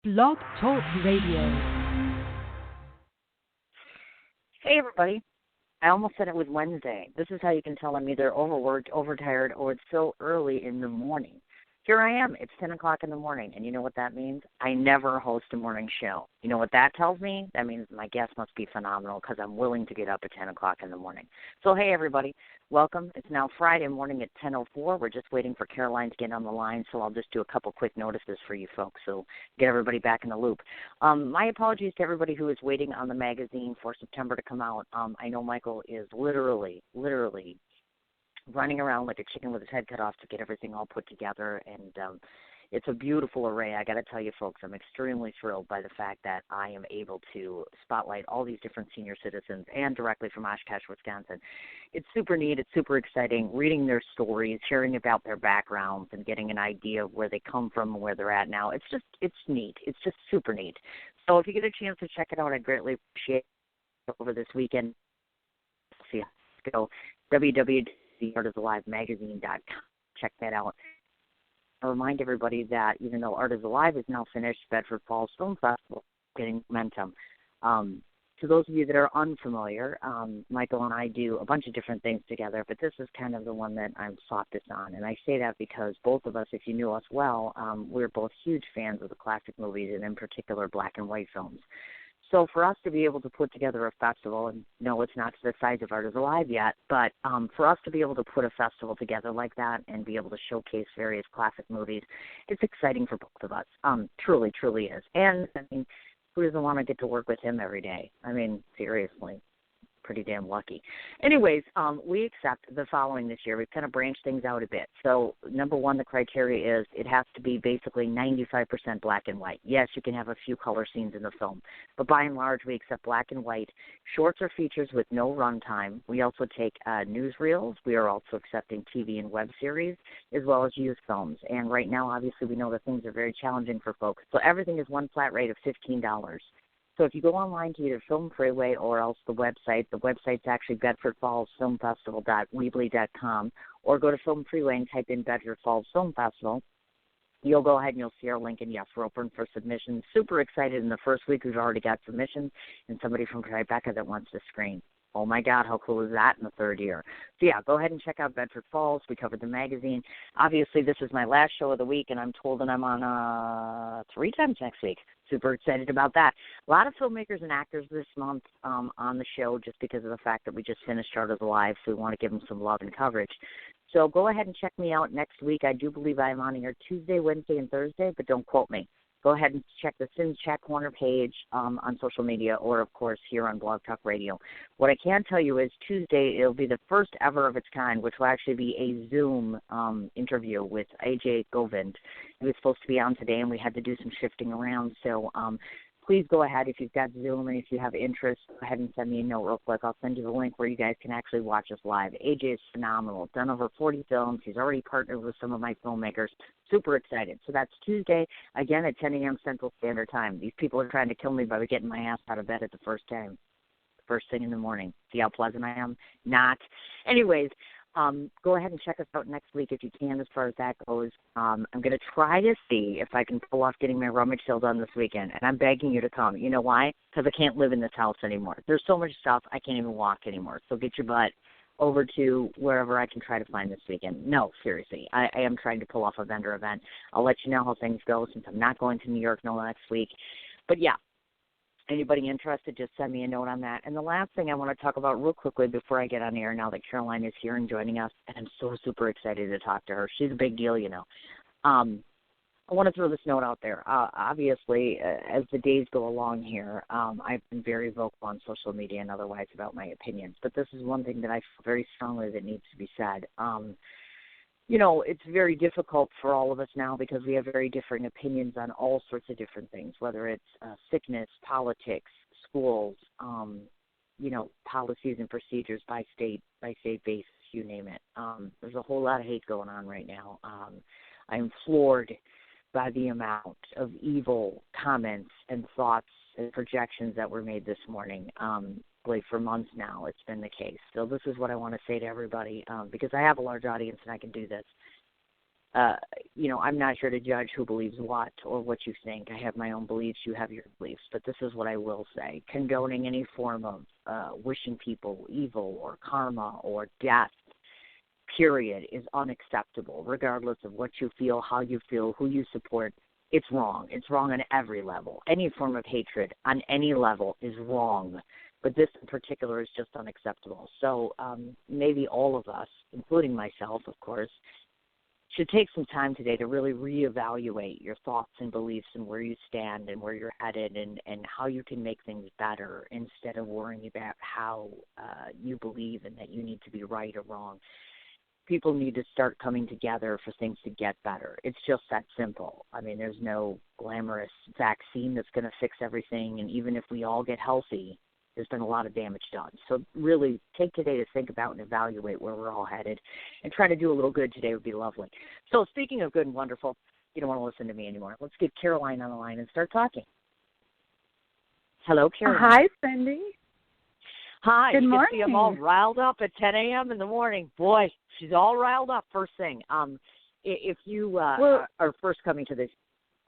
Blog Talk Radio. Hey, everybody. I almost said it was Wednesday. This is how you can tell I'm either overworked, overtired, or it's so early in the morning. Here I am. It's 10 o'clock in the morning, and you know what that means? I never host a morning show. You know what that tells me? That means my guest must be phenomenal because I'm willing to get up at 10 o'clock in the morning. So, hey, everybody. Welcome. It's now Friday morning at 10:04. We're just waiting for Caroline to get on the line, so I'll just do a couple quick notices for you folks so get everybody back in the loop. My apologies to everybody who is waiting on the magazine for September to come out. I know Michael is literally running around like a chicken with his head cut off to get everything all put together, and it's a beautiful array. I got to tell you, folks, I'm extremely thrilled by the fact that I am able to spotlight all these different senior citizens and directly from Oshkosh, Wisconsin. It's super neat. It's super exciting, reading their stories, hearing about their backgrounds, and getting an idea of where they come from and where they're at now. It's neat. It's just super neat. So if you get a chance to check it out, I'd greatly appreciate it over this weekend. See, go www.artisalive.magazine.com. Check that out. I'll remind everybody that even though Art is Alive is now finished, Bedford Falls Film Festival is getting momentum. To those of you that are unfamiliar, Michael and I do a bunch of different things together, but this is kind of the one that I'm softest on. And I say that because both of us, if you knew us well, we're both huge fans of the classic movies and in particular black and white films. So for us to be able to put together a festival, and no, it's not to the size of Art is Alive yet, but for us to be able to put a festival together like that and be able to showcase various classic movies, it's exciting for both of us. Truly, truly is. And, I mean, who doesn't want to get to work with him every day? I mean, seriously. Pretty damn lucky. Anyways, we accept the following this year. We've kind of branched things out a bit. So, number one, the criteria is it has to be basically 95% black and white. Yes, you can have a few color scenes in the film, but by and large, we accept black and white. Shorts or features with no runtime. We also take newsreels. We are also accepting TV and web series, as well as youth films. And right now, obviously, we know that things are very challenging for folks. So everything is one flat rate of $15. So if you go online to either Film Freeway or else the website's actually bedfordfallsfilmfestival.weebly.com, or go to Film Freeway and type in Bedford Falls Film Festival. You'll go ahead and you'll see our link, and yes, we're open for submissions. Super excited. In the first week, we've already got submissions and somebody from Tribeca that wants to screen. Oh, my God, how cool is that in the third year? So, yeah, go ahead and check out Bedford Falls. We covered the magazine. Obviously, this is my last show of the week, and I'm told that I'm on 3 times next week. Super excited about that. A lot of filmmakers and actors this month on the show just because of the fact that we just finished Art is Alive, so we want to give them some love and coverage. So go ahead and check me out next week. I do believe I am on here Tuesday, Wednesday, and Thursday, but don't quote me. Go ahead and check the Sins Chat Corner page on social media or, of course, here on Blog Talk Radio. What I can tell you is Tuesday it'll be the first ever of its kind, which will actually be a Zoom interview with AJ Govind. He was supposed to be on today, and we had to do some shifting around. So please go ahead if you've got Zoom and if you have interest, go ahead and send me a note real quick. I'll send you the link where you guys can actually watch us live. AJ is phenomenal. Done over 40 films. He's already partnered with some of my filmmakers. Super excited. So that's Tuesday, again, at 10 a.m. Central Standard Time. These people are trying to kill me by getting my ass out of bed at the first thing in the morning. See how pleasant I am? Not. Anyways, go ahead and check us out next week if you can as far as that goes. I'm going to try to see if I can pull off getting my rummage sale done this weekend, and I'm begging you to come. You know why? Because I can't live in this house anymore. There's so much stuff I can't even walk anymore. So get your butt over to wherever I can try to find this weekend. No, seriously, I am trying to pull off a vendor event. I'll let you know how things go since I'm not going to New York next week. But, yeah. Anybody interested, just send me a note on that. And the last thing I want to talk about real quickly before I get on air now that Caroline is here and joining us, and I'm so super excited to talk to her. She's a big deal, you know. I want to throw this note out there. Obviously, as the days go along here, I've been very vocal on social media and otherwise about my opinions. But this is one thing that I feel very strongly that needs to be said. You know, it's very difficult for all of us now because we have very differing opinions on all sorts of different things, whether it's sickness, politics, schools, you know, policies and procedures by state basis, you name it. There's a whole lot of hate going on right now. I'm floored by the amount of evil comments and thoughts and projections that were made this morning. For months now, it's been the case. So this is what I want to say to everybody, because I have a large audience and I can do this. I'm not here to judge who believes what or what you think. I have my own beliefs. You have your beliefs. But this is what I will say. Condoning any form of wishing people evil or karma or death, period, is unacceptable, regardless of what you feel, how you feel, who you support. It's wrong. It's wrong on every level. Any form of hatred on any level is wrong. But this in particular is just unacceptable. So maybe all of us, including myself, of course, should take some time today to really reevaluate your thoughts and beliefs and where you stand and where you're headed and how you can make things better instead of worrying about how you believe and that you need to be right or wrong. People need to start coming together for things to get better. It's just that simple. I mean, there's no glamorous vaccine that's going to fix everything, and even if we all get healthy, there's been a lot of damage done. So really take today to think about and evaluate where we're all headed and try to do a little good today would be lovely. So speaking of good and wonderful, you don't want to listen to me anymore. Let's get Caroline on the line and start talking. Hello, Caroline. Hi, Cindy. Hi. Good morning. You can see I'm all riled up at 10 a.m. in the morning. Boy, she's all riled up first thing. If you are first coming to this.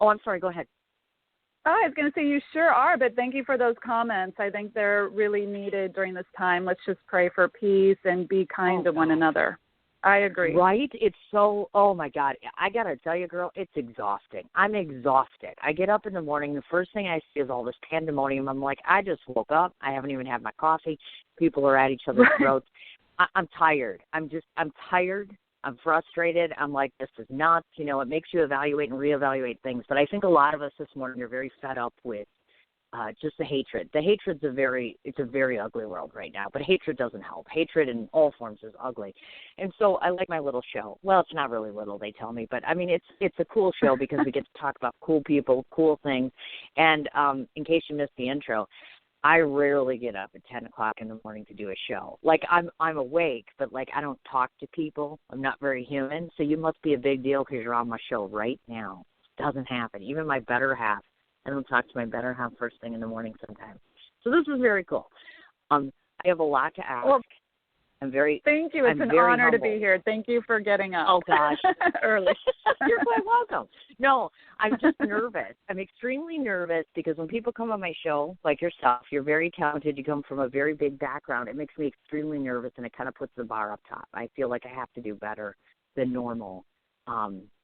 Oh, I'm sorry. Go ahead. Oh, I was going to say you sure are, but thank you for those comments. I think they're really needed during this time. Let's just pray for peace and be kind to one another. I agree. Right? It's so, oh, my God. I got to tell you, girl, it's exhausting. I'm exhausted. I get up in the morning. The first thing I see is all this pandemonium. I'm like, I just woke up. I haven't even had my coffee. People are at each other's throats. I'm tired. I'm tired. I'm frustrated. I'm like, this is nuts. It makes you evaluate and reevaluate things. But I think a lot of us this morning are very fed up with just the hatred. The hatred's it's a very ugly world right now. But hatred doesn't help. Hatred in all forms is ugly. And so I like my little show. Well, it's not really little, they tell me. But, I mean, it's a cool show because we get to talk about cool people, cool things. And in case you missed the intro, I rarely get up at 10 o'clock in the morning to do a show. Like, I'm awake, but, like, I don't talk to people. I'm not very human. So you must be a big deal because you're on my show right now. It doesn't happen. Even my better half. I don't talk to my better half first thing in the morning sometimes. So this is very cool. I have a lot to ask. Well, thank you. It's an honor to be here. Thank you for getting up. Oh, gosh. Early. You're quite welcome. No, I'm just nervous. I'm extremely nervous because when people come on my show, like yourself, you're very talented. You come from a very big background. It makes me extremely nervous, and it kind of puts the bar up top. I feel like I have to do better than normal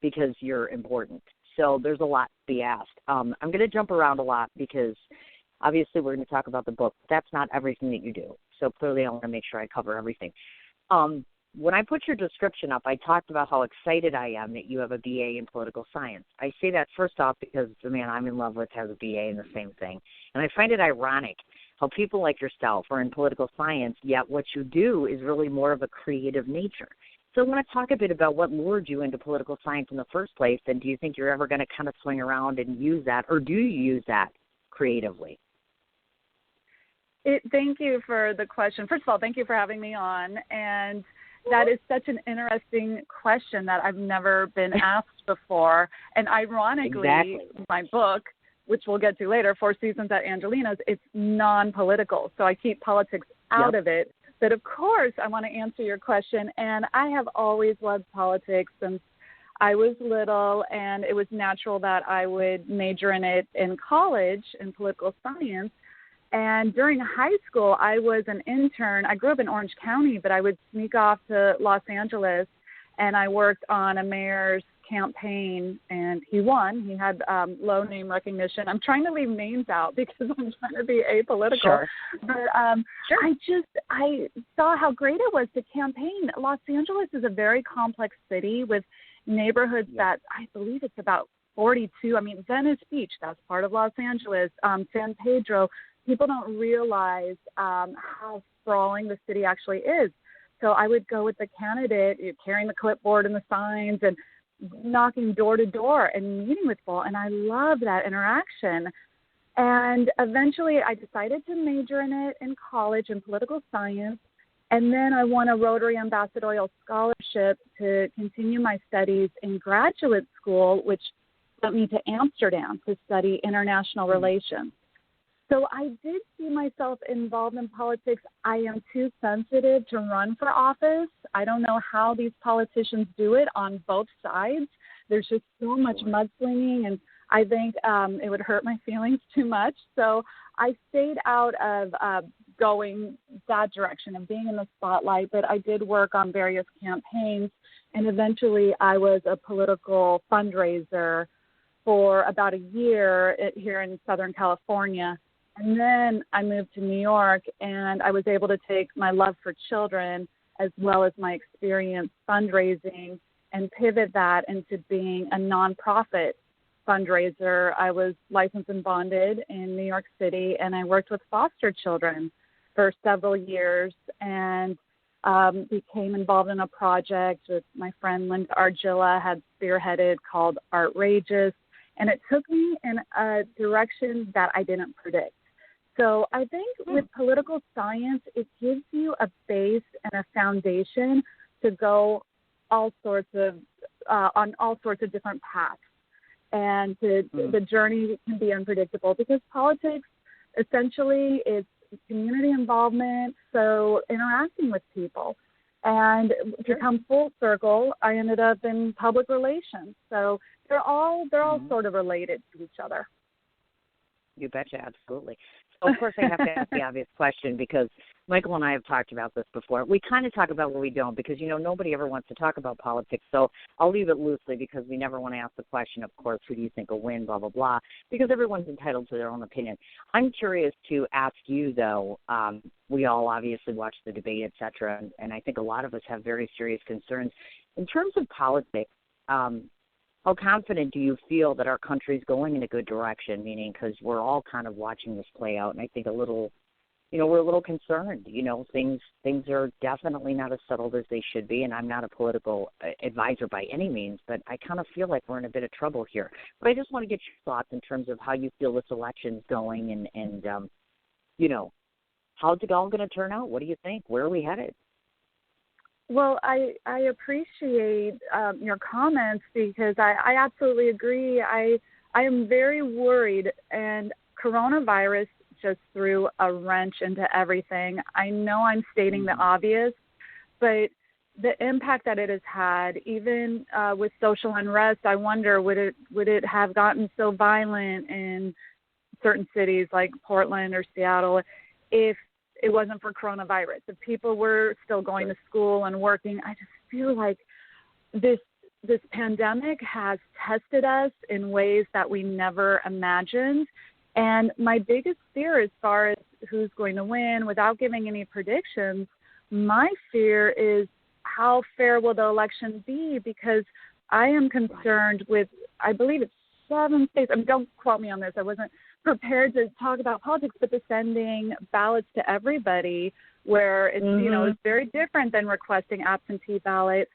because you're important. So there's a lot to be asked. I'm going to jump around a lot because obviously we're going to talk about the book. That's not everything that you do. So clearly I want to make sure I cover everything. When I put your description up, I talked about how excited I am that you have a BA in political science. I say that first off because the man I'm in love with has a BA in the same thing. And I find it ironic how people like yourself are in political science, yet what you do is really more of a creative nature. So I want to talk a bit about what lured you into political science in the first place, and do you think you're ever going to kind of swing around and use that, or do you use that creatively? Thank you for the question. First of all, thank you for having me on, and that is such an interesting question that I've never been asked before. And ironically, my book, which we'll get to later, 4 Seasons at Angelino's, it's non-political, so I keep politics out of it. But, of course, I want to answer your question, and I have always loved politics since I was little, and it was natural that I would major in it in college, in political science. And during high school, I was an intern. I grew up in Orange County, but I would sneak off to Los Angeles, and I worked on a mayor's campaign, and he won. He had low name recognition. I'm trying to leave names out because I'm trying to be apolitical. Sure. But I saw how great it was to campaign. Los Angeles is a very complex city with neighborhoods that I believe it's about 42. I mean, Venice Beach, that's part of Los Angeles. San Pedro. People don't realize how sprawling the city actually is. So I would go with the candidate, carrying the clipboard and the signs and knocking door to door and meeting with people. And I love that interaction. And eventually I decided to major in it in college in political science. And then I won a Rotary Ambassadorial Scholarship to continue my studies in graduate school, which sent me to Amsterdam to study international relations. So I did see myself involved in politics. I am too sensitive to run for office. I don't know how these politicians do it on both sides. There's just so much mudslinging, and I think it would hurt my feelings too much. So I stayed out of going that direction of being in the spotlight, but I did work on various campaigns, and eventually I was a political fundraiser for about a year here in Southern California. And then I moved to New York, and I was able to take my love for children as well as my experience fundraising and pivot that into being a nonprofit fundraiser. I was licensed and bonded in New York City, and I worked with foster children for several years and became involved in a project with my friend Linda Argilla had spearheaded called Outrageous, and it took me in a direction that I didn't predict. So I think with political science, it gives you a base and a foundation to go all sorts of on all sorts of different paths. And the journey can be unpredictable because politics, essentially, it's community involvement, so interacting with people. And to come full circle, I ended up in public relations. So they're all sort of related to each other. You betcha, absolutely. So, of course, I have to ask the obvious question because Michael and I have talked about this before. We kind of talk about what we don't because, nobody ever wants to talk about politics. So I'll leave it loosely because we never want to ask the question, of course, who do you think will win, blah, blah, blah, because everyone's entitled to their own opinion. I'm curious to ask you, though, we all obviously watch the debate, et cetera, and I think a lot of us have very serious concerns. In terms of politics, how confident do you feel that our country's going in a good direction, meaning because we're all kind of watching this play out, and I think we're a little concerned. Things are definitely not as settled as they should be, and I'm not a political advisor by any means, but I kind of feel like we're in a bit of trouble here. But I just want to get your thoughts in terms of how you feel this election's going and how's it all going to turn out? What do you think? Where are we headed? Well, I appreciate your comments because I absolutely agree. I am very worried, and coronavirus just threw a wrench into everything. I know I'm stating the obvious, but the impact that it has had, even with social unrest, I wonder would it have gotten so violent in certain cities like Portland or Seattle if it wasn't for coronavirus. If people were still going to school and working, I just feel like this pandemic has tested us in ways that we never imagined. And my biggest fear as far as who's going to win, without giving any predictions, my fear is how fair will the election be? Because I am concerned with, I believe it's 7 states. Don't quote me on this. I wasn't prepared to talk about politics, but the sending ballots to everybody where it's, it's very different than requesting absentee ballot.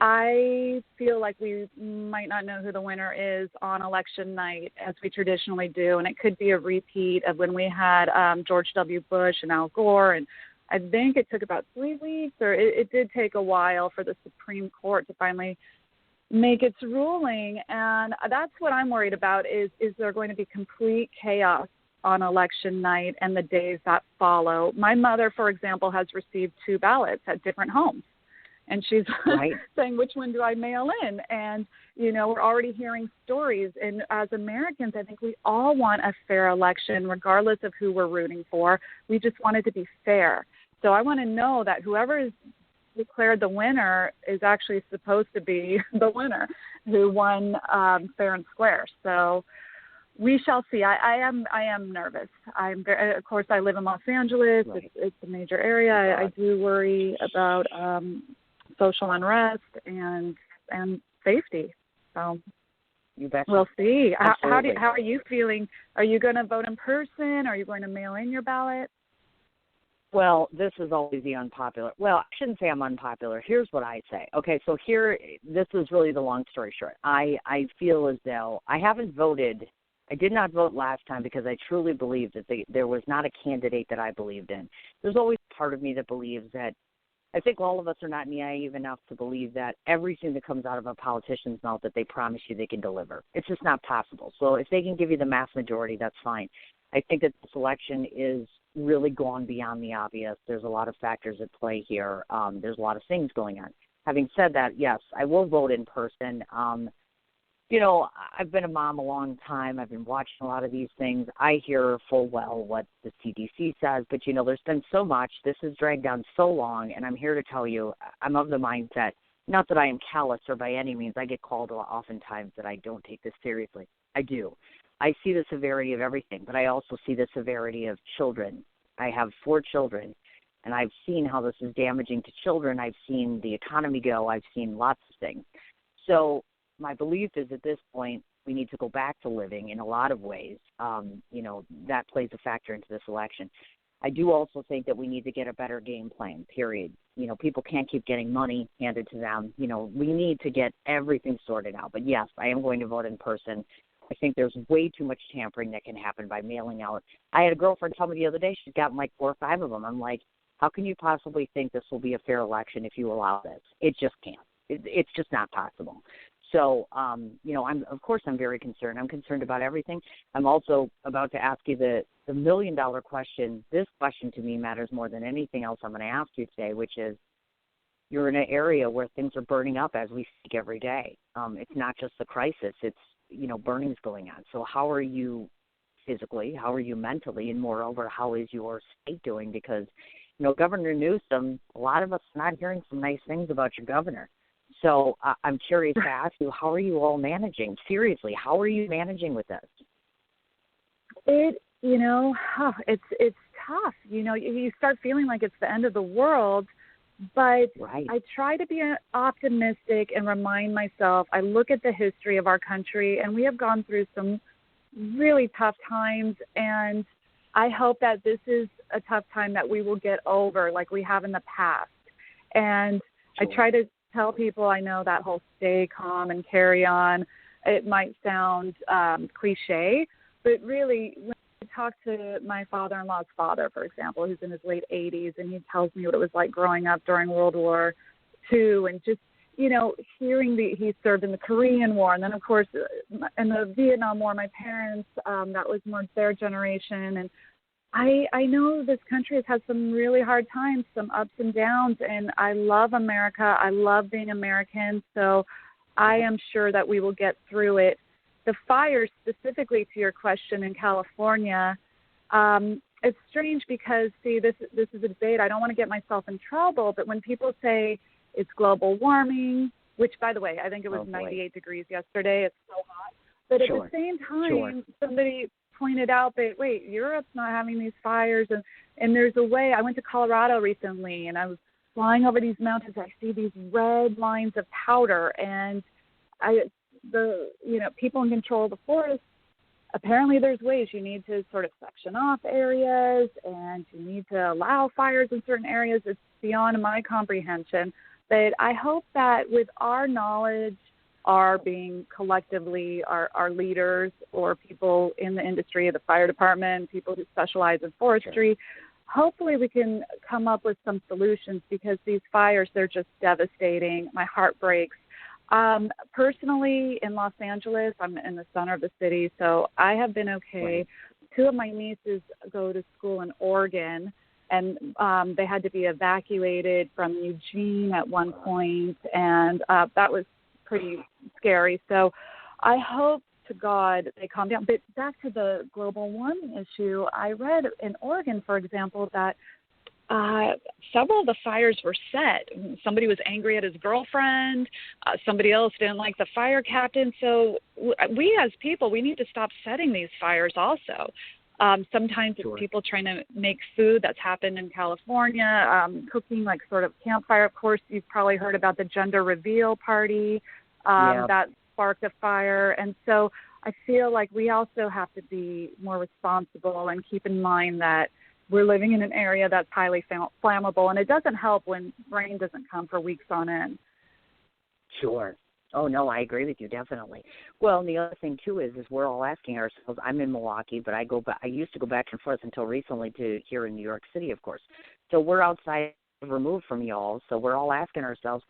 I feel like we might not know who the winner is on election night as we traditionally do. And it could be a repeat of when we had George W. Bush and Al Gore. And I think it took about 3 weeks, or it did take a while for the Supreme Court to finally make its ruling. And that's what I'm worried about is there going to be complete chaos on election night and the days that follow. My mother, for example, has received 2 ballots at different homes. And she's saying, which one do I mail in? And, we're already hearing stories. And as Americans, I think we all want a fair election, regardless of who we're rooting for. We just want it to be fair. So I want to know that whoever is declared the winner is actually supposed to be the winner who won fair and square. So we shall see. I am nervous. Of course, I live in Los Angeles. Right. It's a major area. I do worry about social unrest and safety. So you betcha. We'll see. How are you feeling? Are you going to vote in person? Are you going to mail in your ballot? Well, this is always the unpopular. Well, I shouldn't say I'm unpopular. Here's what I say. Okay, so this is really the long story short. I feel as though I haven't voted. I did not vote last time because I truly believe that there was not a candidate that I believed in. There's always part of me that believes that I think all of us are not naive enough to believe that everything that comes out of a politician's mouth that they promise you they can deliver. It's just not possible. So if they can give you the mass majority, that's fine. I think that this election is really gone beyond the obvious. There's a lot of factors at play here. There's a lot of things going on. Having said that, yes, I will vote in person. I've been a mom a long time. I've been watching a lot of these things. I hear full well what the CDC says, but, there's been so much. This has dragged on so long, and I'm here to tell you I'm of the mindset, not that I am callous or by any means. I get called oftentimes that I don't take this seriously. I do. I see the severity of everything, but I also see the severity of children. I have 4 children, and I've seen how this is damaging to children. I've seen the economy go. I've seen lots of things. So my belief is at this point we need to go back to living in a lot of ways. That plays a factor into this election. I do also think that we need to get a better game plan, period. People can't keep getting money handed to them. We need to get everything sorted out. But, yes, I am going to vote in person. I think there's way too much tampering that can happen by mailing out. I had a girlfriend tell me the other day she's gotten like 4 or 5 of them. I'm like, how can you possibly think this will be a fair election if you allow this? It just can't. It's just not possible. So, I'm very concerned. I'm concerned about everything. I'm also about to ask you the $1 million question. This question to me matters more than anything else I'm going to ask you today, which is, you're in an area where things are burning up as we speak every day. It's not just the crisis. It's, burnings going on. So how are you physically? How are you mentally? And moreover, how is your state doing? Because, Governor Newsom, a lot of us are not hearing some nice things about your governor. So I'm curious to ask you, how are you all managing? Seriously, how are you managing with this? It's tough. You start feeling like it's the end of the world, but right. I try to be optimistic and remind myself, I look at the history of our country, and we have gone through some really tough times, and I hope that this is a tough time that we will get over like we have in the past. And Sure. I try to tell people, I know that whole stay calm and carry on, it might sound cliche, but really when I talk to my father-in-law's father, for example, who's in his late 80s, and he tells me what it was like growing up during World War II, and just, hearing he served in the Korean War, and then, of course, in the Vietnam War, my parents, that was more their generation, and I know this country has had some really hard times, some ups and downs, and I love America. I love being American, so I am sure that we will get through it. The fires, specifically to your question in California, it's strange because, see, this is a debate. I don't want to get myself in trouble, but when people say it's global warming, which, by the way, I think it was 98 degrees yesterday. It's so hot. But at the same time, somebody pointed out that, wait, Europe's not having these fires, and there's a way. I went to Colorado recently, and I was flying over these mountains. I see these red lines of powder, and people in control of the forest, apparently there's ways you need to sort of section off areas, and you need to allow fires in certain areas. It's beyond my comprehension. But I hope that with our knowledge, are being collectively our leaders or people in the industry, the fire department, people who specialize in forestry. Sure. Hopefully we can come up with some solutions, because these fires, they're just devastating. My heart breaks. Personally, in Los Angeles, I'm in the center of the city, so I have been okay. Right. 2 of my nieces go to school in Oregon, and they had to be evacuated from Eugene at one point, and that was pretty scary. So I hope to God they calm down. But back to the global warming issue, I read in Oregon, for example, that several of the fires were set. Somebody was angry at his girlfriend. Somebody else didn't like the fire captain. So we as people, we need to stop setting these fires also. Sometimes it's people trying to make food. That's happened in California, cooking like sort of campfire. Of course, you've probably heard about the gender reveal party that sparked a fire. And so I feel like we also have to be more responsible and keep in mind that we're living in an area that's highly flammable, and it doesn't help when rain doesn't come for weeks on end. Sure. Oh, no, I agree with you, definitely. Well, and the other thing, too, is we're all asking ourselves, I'm in Milwaukee, but I used to go back and forth until recently to here in New York City, of course. So we're outside, removed from y'all, so we're all asking ourselves,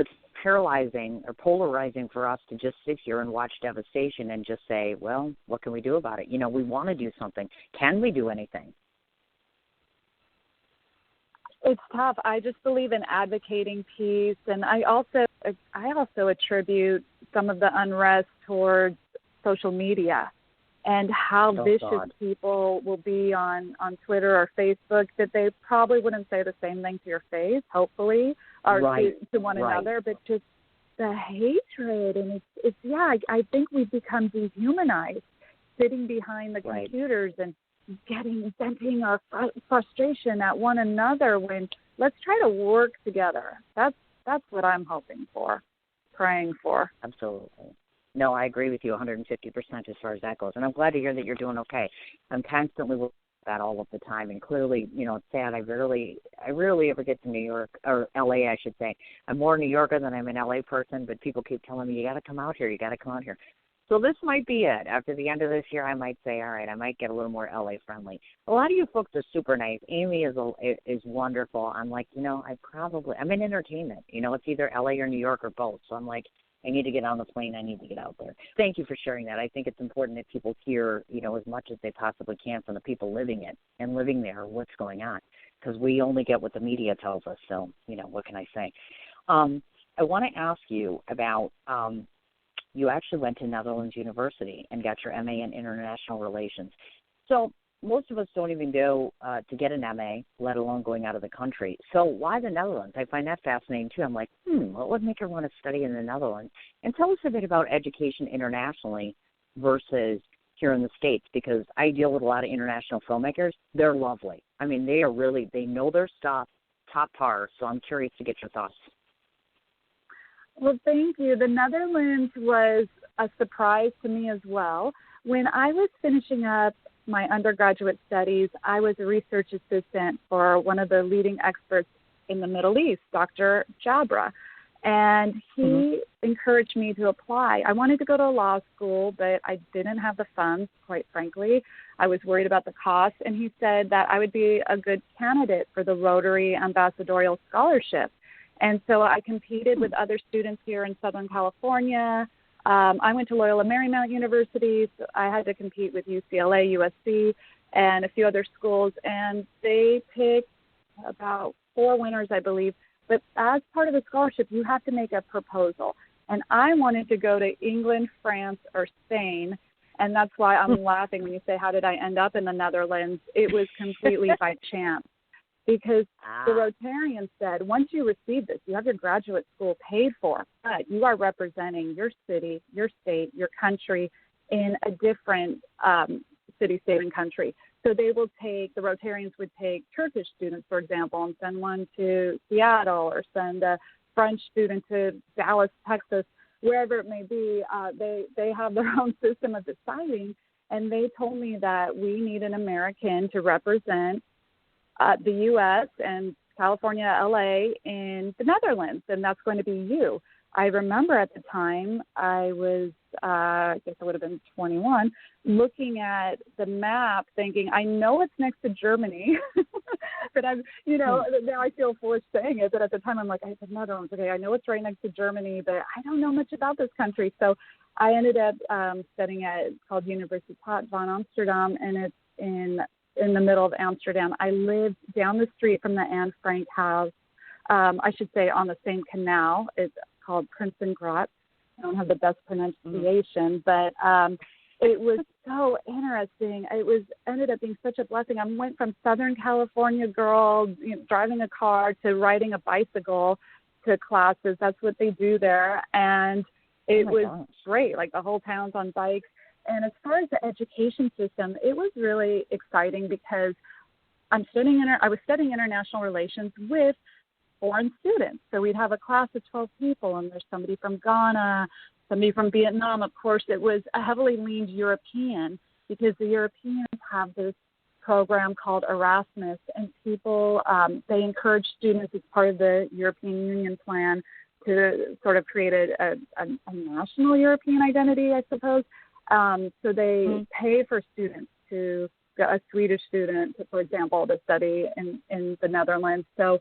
it's paralyzing or polarizing for us to just sit here and watch devastation and just say, well, what can we do about it? We want to do something. Can we do anything? It's tough. I just believe in advocating peace, and I also attribute some of the unrest towards social media and how vicious people will be on Twitter or Facebook that they probably wouldn't say the same thing to your face, hopefully, or to one another, but just the hatred. And I think we've become dehumanized, sitting behind the computers and venting our frustration at one another, when let's try to work together. That's what I'm hoping for, praying for. Absolutely. No, I agree with you 150% as far as that goes. And I'm glad to hear that you're doing okay. I'm constantly looking at that all of the time. And clearly, it's sad. I rarely ever get to New York, or L.A., I should say. I'm more a New Yorker than I'm an L.A. person, but people keep telling me, you got to come out here. You got to come out here. So this might be it. After the end of this year, I might say, all right, I might get a little more LA friendly. A lot of you folks are super nice. Amy is wonderful. I'm like, I'm in entertainment. It's either LA or New York or both. So I'm like, I need to get on the plane. I need to get out there. Thank you for sharing that. I think it's important that people hear, as much as they possibly can from the people living it and living there, what's going on, because we only get what the media tells us. So, what can I say? I want to ask you about, you actually went to Netherlands University and got your MA in International Relations. So most of us don't even go to get an MA, let alone going out of the country. So why the Netherlands? I find that fascinating, too. I'm like, what would make her want to study in the Netherlands? And tell us a bit about education internationally versus here in the States, because I deal with a lot of international filmmakers. They're lovely. I mean, they know their stuff, top par. So I'm curious to get your thoughts. Well, thank you. The Netherlands was a surprise to me as well. When I was finishing up my undergraduate studies, I was a research assistant for one of the leading experts in the Middle East, Dr. Jabra, and he encouraged me to apply. I wanted to go to law school, but I didn't have the funds, quite frankly. I was worried about the cost, and he said that I would be a good candidate for the Rotary Ambassadorial Scholarship. And so I competed with other students here in Southern California. I went to Loyola Marymount University. So I had to compete with UCLA, USC, and a few other schools. And they picked about 4 winners, I believe. But as part of the scholarship, you have to make a proposal. And I wanted to go to England, France, or Spain. And that's why I'm laughing when you say, how did I end up in the Netherlands? It was completely by chance. Because the Rotarians said, once you receive this, you have your graduate school paid for, but you are representing your city, your state, your country in a different city, state, and country. So the Rotarians would take Turkish students, for example, and send one to Seattle, or send a French student to Dallas, Texas, wherever it may be. They have their own system of deciding, and they told me that we need an American to represent the U.S. and California, L.A., in the Netherlands, and that's going to be you. I remember at the time I was, I guess I would have been 21, looking at the map thinking, I know it's next to Germany, but now I feel foolish saying it, but at the time I'm like, I said, Netherlands, okay, I know it's right next to Germany, but I don't know much about this country. So I ended up studying at, it's called Universiteit van Amsterdam, and it's in the middle of Amsterdam. I lived down the street from the Anne Frank house. I should say on the same canal. It's called Prinsengracht. I don't have the best pronunciation, but it was so interesting. It ended up being such a blessing. I went from Southern California girl, driving a car, to riding a bicycle to classes. That's what they do there. And it was great. Like, the whole town's on bikes. And as far as the education system, it was really exciting because I was studying international relations with foreign students. So we'd have a class of 12 people, and there's somebody from Ghana, somebody from Vietnam. Of course, it was a heavily leaned European, because the Europeans have this program called Erasmus, and people, they encourage students as part of the European Union plan to sort of create a national European identity, I suppose. So they pay for students a Swedish student, for example, to study in the Netherlands. So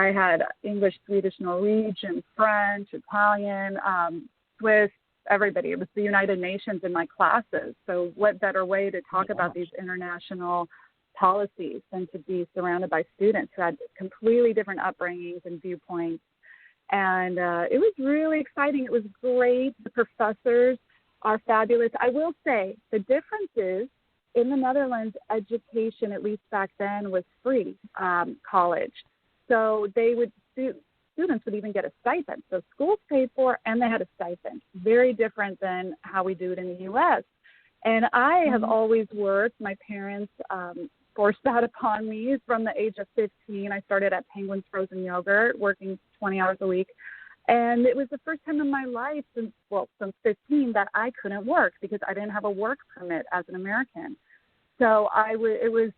I had English, Swedish, Norwegian, French, Italian, Swiss, everybody. It was the United Nations in my classes. So what better way to talk about these international policies than to be surrounded by students who had completely different upbringings and viewpoints. And it was really exciting. It was great. The professors are fabulous. I will say the difference is in the Netherlands, education, at least back then, was free college. So students would even get a stipend. So schools paid for and they had a stipend. Very different than how we do it in the U.S. And I have always worked. My parents forced that upon me from the age of 15. I started at Penguin's Frozen Yogurt, working 20 hours a week. And it was the first time in my life since 15 that I couldn't work because I didn't have a work permit as an American. So it was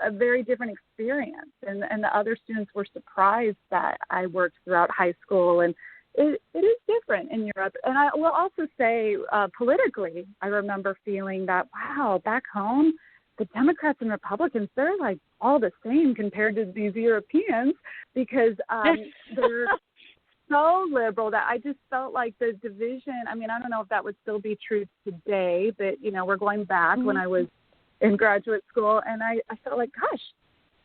a very different experience. And the other students were surprised that I worked throughout high school. And it is different in Europe. And I will also say politically, I remember feeling that, wow, back home, the Democrats and Republicans, they're like all the same compared to these Europeans because they're so liberal that I just felt like the division, I mean, I don't know if that would still be true today, but, we're going back when I was in graduate school, and I felt like, gosh,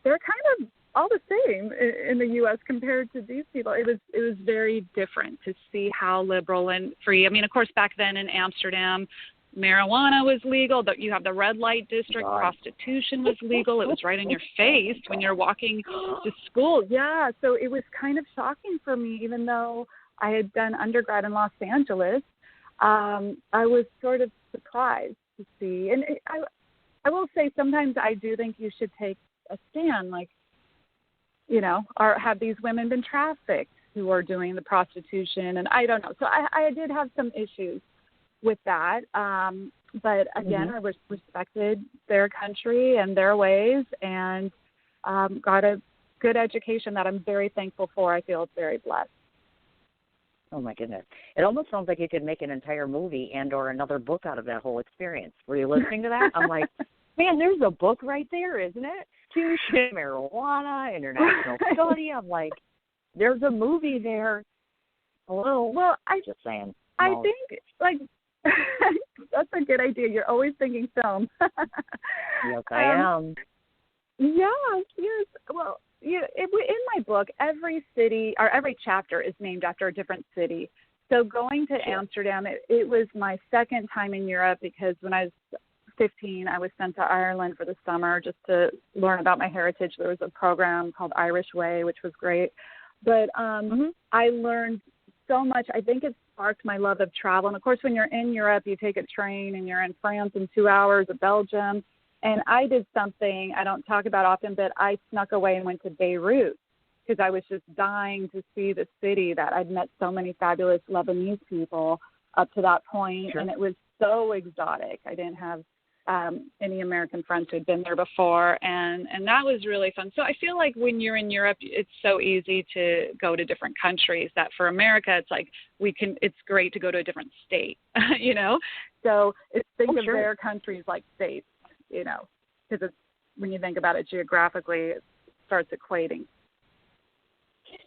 they're kind of all the same in the U.S. compared to these people. It was very different to see how liberal and free. I mean, of course, back then in Amsterdam, marijuana was legal. You have the red light district. Prostitution was legal. It was right in your face when you're walking to school. Yeah, so it was kind of shocking for me, even though I had done undergrad in Los Angeles. I was sort of surprised to see. And I will say sometimes I do think you should take a stand, like, have these women been trafficked who are doing the prostitution? And I don't know. So I did have some issues with that. But again, I respected their country and their ways and got a good education that I'm very thankful for. I feel very blessed. Oh, my goodness. It almost sounds like you could make an entire movie and or another book out of that whole experience. Were you listening to that? I'm like, man, there's a book right there, isn't it? Prostitution, marijuana, international study. I'm like, there's a movie there. Hello. Well, just saying. I think, like, that's a good idea. You're always thinking film. Yes, I am. Yeah, yes. Well, in my book, every city or every chapter is named after a different city. So going to Amsterdam, it was my second time in Europe because when I was 15, I was sent to Ireland for the summer just to learn about my heritage. There was a program called Irish Way, which was great. But I learned so much. I think it sparked my love of travel. And, of course, when you're in Europe, you take a train and you're in France in 2 hours, or Belgium. And I did something I don't talk about often, but I snuck away and went to Beirut because I was just dying to see the city that I'd met so many fabulous Lebanese people up to that point. Sure. And it was so exotic. I didn't have any American friends who had been there before, and that was really fun. So I feel like when you're in Europe, it's so easy to go to different countries that for America, it's like it's great to go to a different state, So think of their countries like states, because when you think about it geographically, it starts equating.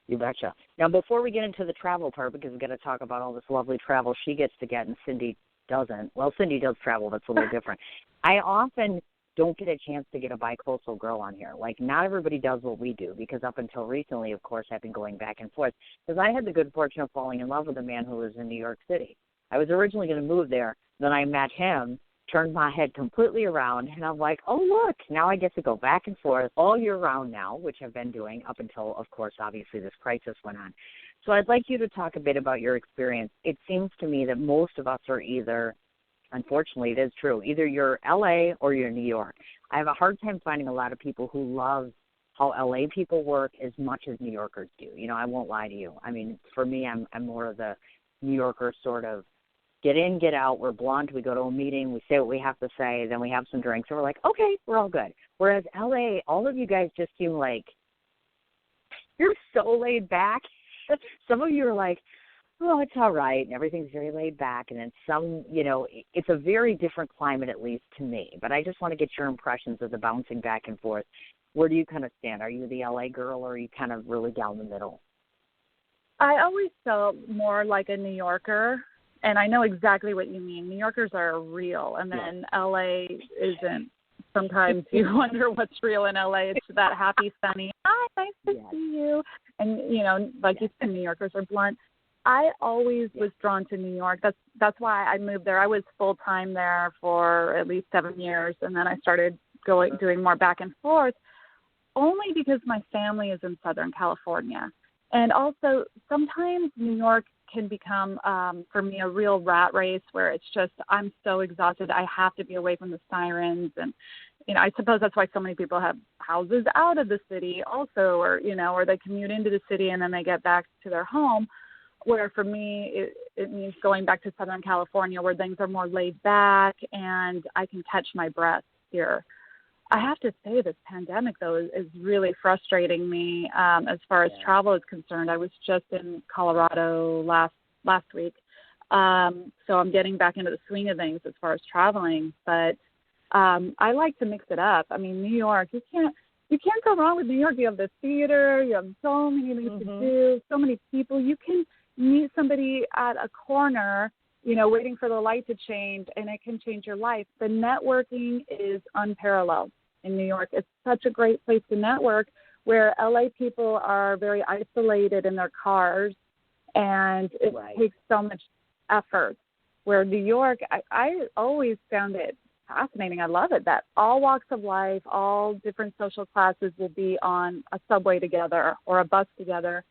You betcha. Now, before we get into the travel part, because we've got to talk about all this lovely travel she gets to get and Cindy doesn't. Well, Cindy does travel. That's a little different. I often don't get a chance to get a bi-coastal girl on here. Like, not everybody does what we do because up until recently, of course, I've been going back and forth because I had the good fortune of falling in love with a man who was in New York City. I was originally going to move there. Then I met him, turned my head completely around, and I'm like, oh, look, now I get to go back and forth all year round now, which I've been doing up until, of course, obviously this crisis went on. So I'd like you to talk a bit about your experience. It seems to me that most of us are either, unfortunately, it is true, either you're L.A. or you're New York. I have a hard time finding a lot of people who love how L.A. people work as much as New Yorkers do. I won't lie to you. I mean, for me, I'm more of the New Yorker sort of get in, get out. We're blunt. We go to a meeting. We say what we have to say. Then we have some drinks. And we're like, okay, we're all good. Whereas L.A., all of you guys just seem like you're so laid back. Some of you are like, oh, it's all right, and everything's very laid back. And then some, it's a very different climate, at least to me. But I just want to get your impressions of the bouncing back and forth. where do you kind of stand? Are you the LA girl, or are you kind of really down the middle? I always felt more like a New Yorker, and I know exactly what you mean. New Yorkers are real, and then LA isn't. Sometimes you wonder what's real in LA. It's that happy, sunny, hi, nice to see you. And, you know, like you said, New Yorkers are blunt. I always was drawn to New York. That's why I moved there. I was full-time there for at least 7 years, and then I started doing more back and forth, only because my family is in Southern California. And also, sometimes New York can become, for me, a real rat race where it's just, I'm so exhausted. I have to be away from the sirens. And, you know, I suppose that's why so many people have houses out of the city also, or, you know, or they commute into the city and then they get back to their home. Where for me, it means going back to Southern California where things are more laid back and I can catch my breath here. I have to say this pandemic, though, is really frustrating me as far as travel is concerned. I was just in Colorado last week, so I'm getting back into the swing of things as far as traveling. But I like to mix it up. I mean, New York, you can't go wrong with New York. You have the theater. You have so many things to do, so many people. You can meet somebody at a corner, you know, waiting for the light to change, and it can change your life. The networking is unparalleled in New York. It's such a great place to network, where LA people are very isolated in their cars, and it takes so much effort. Where New York, I always found it fascinating. I love it that all walks of life, all different social classes will be on a subway together or a bus together.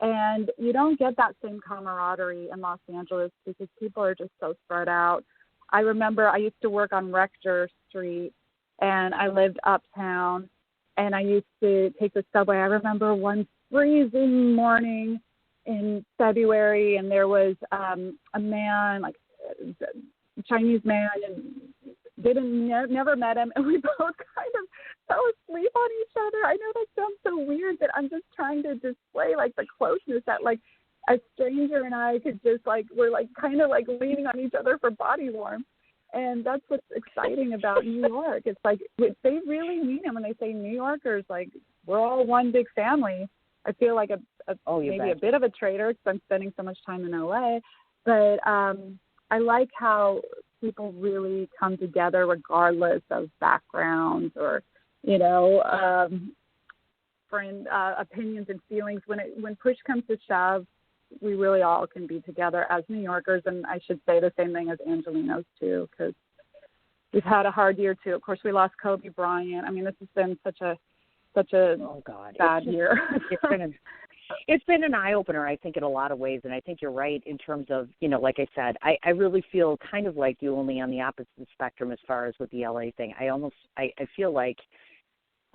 And you don't get that same camaraderie in Los Angeles because people are just so spread out. I remember I used to work on Rector Street, and I lived uptown, and I used to take the subway. I remember one freezing morning in February, and there was a man, like a Chinese man, and never met him, and we both kind of fell asleep on each other. I know that sounds so weird, but I'm just trying to display like the closeness that like a stranger and I could just like, we're like kind of like leaning on each other for body warmth. And that's what's exciting about New York. It's like they really mean it when they say New Yorkers, like we're all one big family. I feel like maybe a bit of a traitor because I'm spending so much time in LA, but I like how people really come together regardless of backgrounds or, you know, friend opinions and feelings. When push comes to shove, we really all can be together as New Yorkers, and I should say the same thing as Angelinos too, because we've had a hard year too. Of course, we lost Kobe Bryant. I mean, this has been such a bad year. It's been an eye-opener, I think, in a lot of ways, and I think you're right in terms of, you know, like I said, I really feel kind of like you, only on the opposite spectrum as far as with the LA thing. I feel like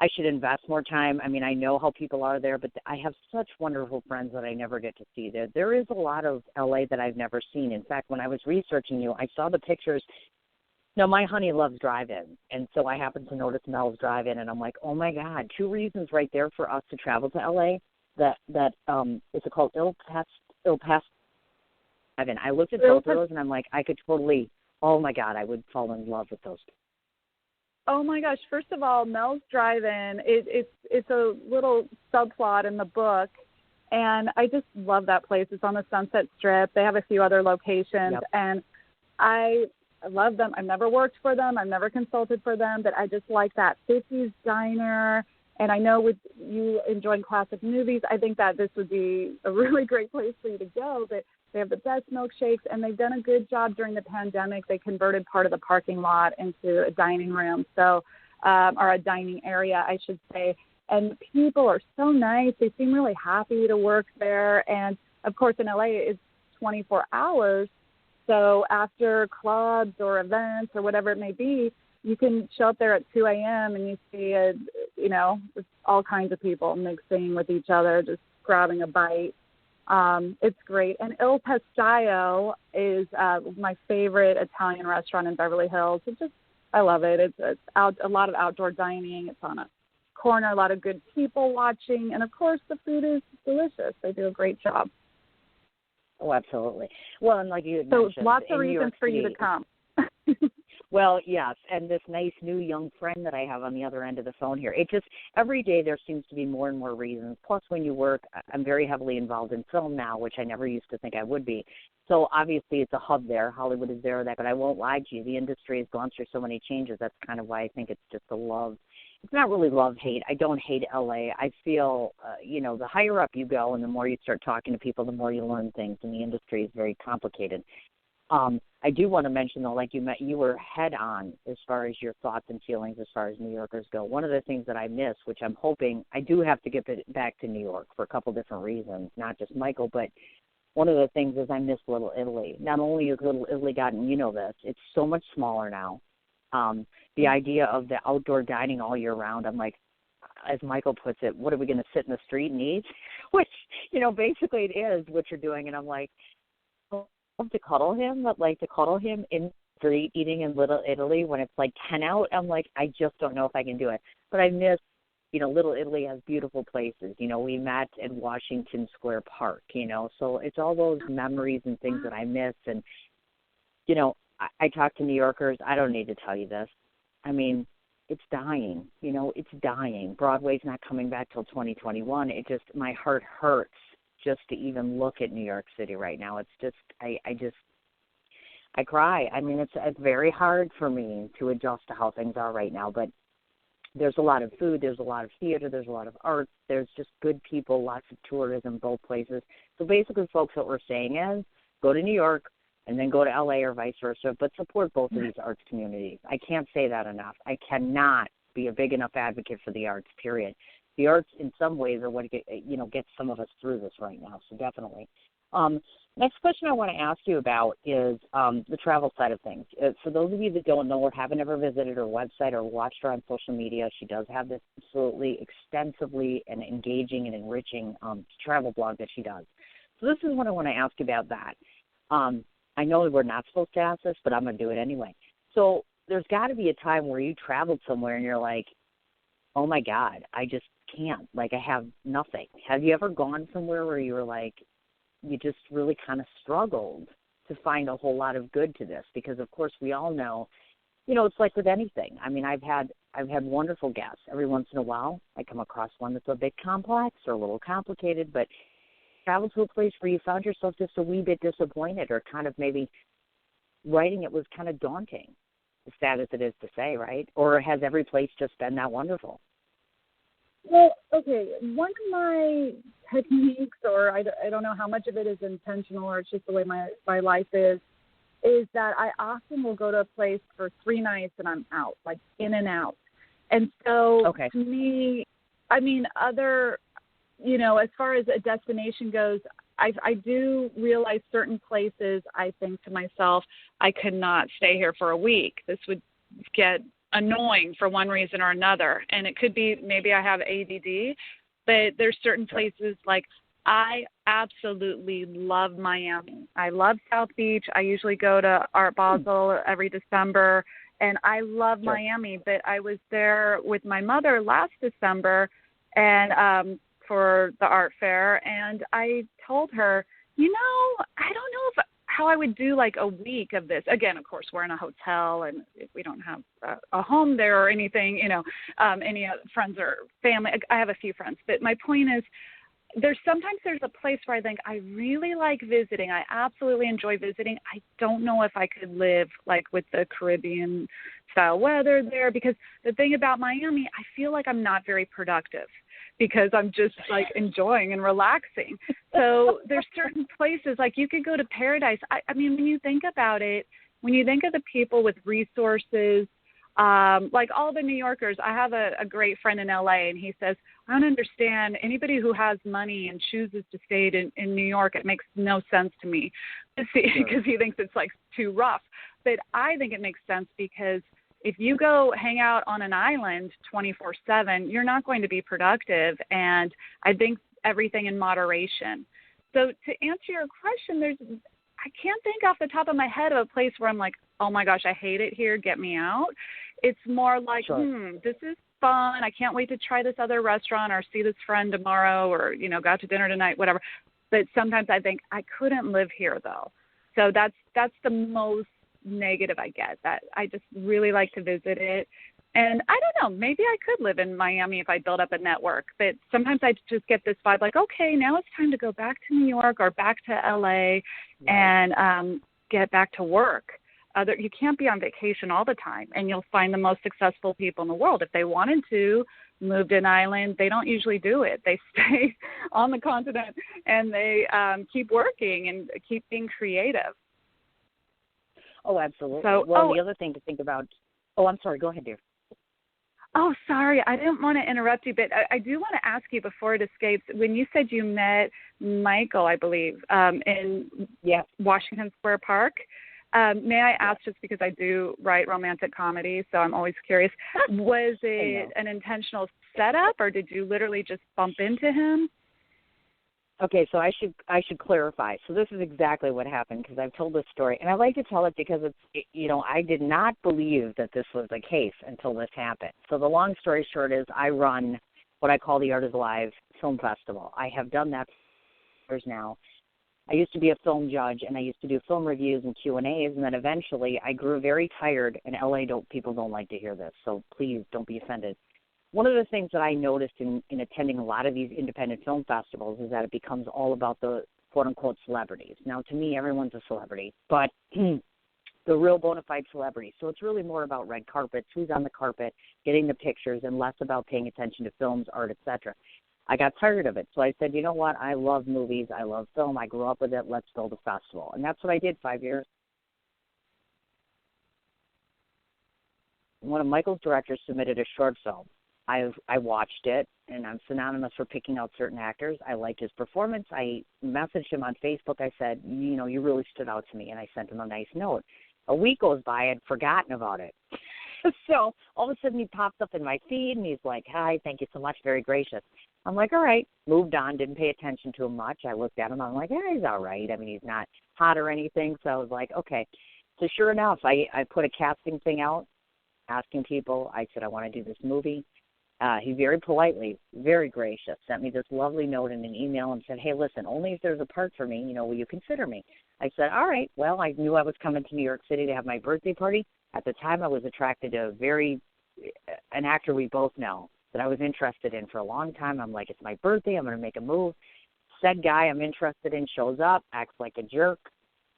I should invest more time. I mean, I know how people are there, but I have such wonderful friends that I never get to see there. There is a lot of LA that I've never seen. In fact, when I was researching you, I saw the pictures. Now, my honey loves drive-in, and so I happened to notice Mel's drive-in, and I'm like, oh, my God, 2 reasons right there for us to travel to LA. That is it called Il Paso Drive-In. I looked at both of those, and I'm like, I could totally, oh, my God, I would fall in love with those. Oh, my gosh. First of all, Mel's Drive-In, it's a little subplot in the book, and I just love that place. It's on the Sunset Strip. They have a few other locations, and I love them. I've never worked for them. I've never consulted for them, but I just like that 50s diner. And I know with you enjoying classic movies, I think that this would be a really great place for you to go. But they have the best milkshakes, and they've done a good job during the pandemic. They converted part of the parking lot into a dining room, or a dining area, I should say. And people are so nice. They seem really happy to work there. And, of course, in LA, it's 24 hours. So after clubs or events or whatever it may be, you can show up there at 2 a.m. and you see, all kinds of people mixing with each other, just grabbing a bite. It's great. And Il Pastillo is my favorite Italian restaurant in Beverly Hills. I love it. It's a lot of outdoor dining. It's on a corner, a lot of good people watching. And, of course, the food is delicious. They do a great job. Oh, absolutely. Well, and like you had mentioned, so lots of reasons for you to come. Well, yes, and this nice new young friend that I have on the other end of the phone here. It just, every day there seems to be more and more reasons. Plus, when you work, I'm very heavily involved in film now, which I never used to think I would be. So obviously it's a hub there. Hollywood is there, that, but I won't lie to you. The industry has gone through so many changes. That's kind of why I think it's just a love. It's not really love-hate. I don't hate L.A. I feel, the higher up you go and the more you start talking to people, the more you learn things, and the industry is very complicated. I do want to mention, though, like you were head on as far as your thoughts and feelings as far as New Yorkers go. One of the things that I miss, which I'm hoping, I do have to get back to New York for a couple different reasons, not just Michael, but one of the things is I miss Little Italy. Not only has Little Italy gotten, this, it's so much smaller now. The idea of the outdoor dining all year round, I'm like, as Michael puts it, what are we going to sit in the street and eat? Which, basically it is what you're doing. And I'm like, to cuddle him, but like to cuddle him in the street eating in Little Italy when it's like 10 out, I'm like, I just don't know if I can do it. But I miss, Little Italy has beautiful places. We met in Washington Square Park, so it's all those memories and things that I miss. And, I talk to New Yorkers. I don't need to tell you this. I mean, it's dying, it's dying. Broadway's not coming back till 2021. It just, my heart hurts just to even look at New York City right now. It's just, I cry. I mean, it's very hard for me to adjust to how things are right now, but there's a lot of food, there's a lot of theater, there's a lot of art, there's just good people, lots of tourism, both places. So basically, folks, what we're saying is go to New York and then go to L.A. or vice versa, but support both of these arts communities. I can't say that enough. I cannot be a big enough advocate for the arts, period. The arts, in some ways, are what gets some of us through this right now. So definitely. Next question I want to ask you about is the travel side of things. For those of you that don't know or haven't ever visited her website or watched her on social media, she does have this absolutely extensively and engaging and enriching travel blog that she does. So this is what I want to ask you about that. I know we're not supposed to ask this, but I'm going to do it anyway. So there's got to be a time where you traveled somewhere and you're like, oh, my God, I just can't. Like, I have nothing. Have you ever gone somewhere where you were like, you just really kind of struggled to find a whole lot of good to this? Because, of course, we all know, it's like with anything. I mean, I've had wonderful guests. Every once in a while, I come across one that's a bit complex or a little complicated, but travel to a place where you found yourself just a wee bit disappointed or kind of maybe writing it was kind of daunting, as sad as it is to say, right? Or has every place just been that wonderful? Well, okay, one of my techniques, or I don't know how much of it is intentional or it's just the way my life is that I often will go to a place for 3 nights and I'm out, like in and out. And so to me, I mean, as far as a destination goes, I do realize certain places, I think to myself, I could not stay here for a week. This would get annoying for one reason or another. And it could be maybe I have ADD, but there's certain places like I absolutely love Miami. I love South Beach. I usually go to Art Basel every December, and I love Miami. But I was there with my mother last December and for the art fair, and I told her, I don't know how I would do like a week of this. Again, of course, we're in a hotel, and we don't have a home there or anything, any friends or family. I have a few friends, but my point is, there's a place where I think I really like visiting. I absolutely enjoy visiting. I don't know if I could live like with the Caribbean style weather there, because the thing about Miami, I feel like I'm not very productive because I'm just like enjoying and relaxing. So there's certain places like you could go to Paradise. I mean, when you think about it, when you think of the people with resources, like all the New Yorkers, I have a great friend in LA, and he says, I don't understand anybody who has money and chooses to stay in New York. It makes no sense to me because he thinks it's like too rough. But I think it makes sense because if you go hang out on an island 24/7, you're not going to be productive. And I think everything in moderation. So to answer your question, I can't think off the top of my head of a place where I'm like, oh my gosh, I hate it here, get me out. It's more like, this is fun. I can't wait to try this other restaurant or see this friend tomorrow or, go out to dinner tonight, whatever. But sometimes I think I couldn't live here though. So that's the most negative I get, that I just really like to visit it. And I don't know, maybe I could live in Miami if I built up a network. But sometimes I just get this vibe like, okay, now it's time to go back to New York or back to LA and get back to work. You can't be on vacation all the time, and you'll find the most successful people in the world. If they wanted to move to an island, they don't usually do it. They stay on the continent, and they keep working and keep being creative. Oh, absolutely. So, the other thing to think about – I'm sorry. Go ahead, dear. Oh, sorry. I didn't want to interrupt you, but I do want to ask you before it escapes. When you said you met Michael, I believe, in Washington Square Park, may I ask, just because I do write romantic comedy, so I'm always curious, was it an intentional setup, or did you literally just bump into him? Okay, so I should clarify. So this is exactly what happened, because I've told this story, and I like to tell it because I did not believe that this was the case until this happened. So the long story short is I run what I call the Art is Alive Film Festival. I have done that for years now. I used to be a film judge, and I used to do film reviews and Q&As, and then eventually I grew very tired, and LA people don't like to hear this, so please don't be offended. One of the things that I noticed in attending a lot of these independent film festivals is that it becomes all about the quote-unquote celebrities. Now, to me, everyone's a celebrity, but the real bona fide celebrity. So it's really more about red carpets, who's on the carpet, getting the pictures, and less about paying attention to films, art, etc. I got tired of it. So I said, you know what, I love movies, I love film, I grew up with it, let's build a festival. And that's what I did 5 years. One of Michael's directors submitted a short film. I watched it, and I'm synonymous for picking out certain actors. I liked his performance. I messaged him on Facebook. I said, you really stood out to me, and I sent him a nice note. A week goes by, I'd forgotten about it. So all of a sudden he pops up in my feed, and he's like, hi, thank you so much, very gracious. I'm like, all right, moved on, didn't pay attention to him much. I looked at him, I'm like, yeah, he's all right. I mean, he's not hot or anything, so I was like, okay. So sure enough, I put a casting thing out, asking people. I said, I want to do this movie. He very politely, very gracious, sent me this lovely note in an email and said, hey, listen, only if there's a part for me, will you consider me? I said, all right. Well, I knew I was coming to New York City to have my birthday party. At the time, I was attracted to an actor we both know that I was interested in for a long time. I'm like, it's my birthday. I'm going to make a move. Said guy I'm interested in shows up, acts like a jerk,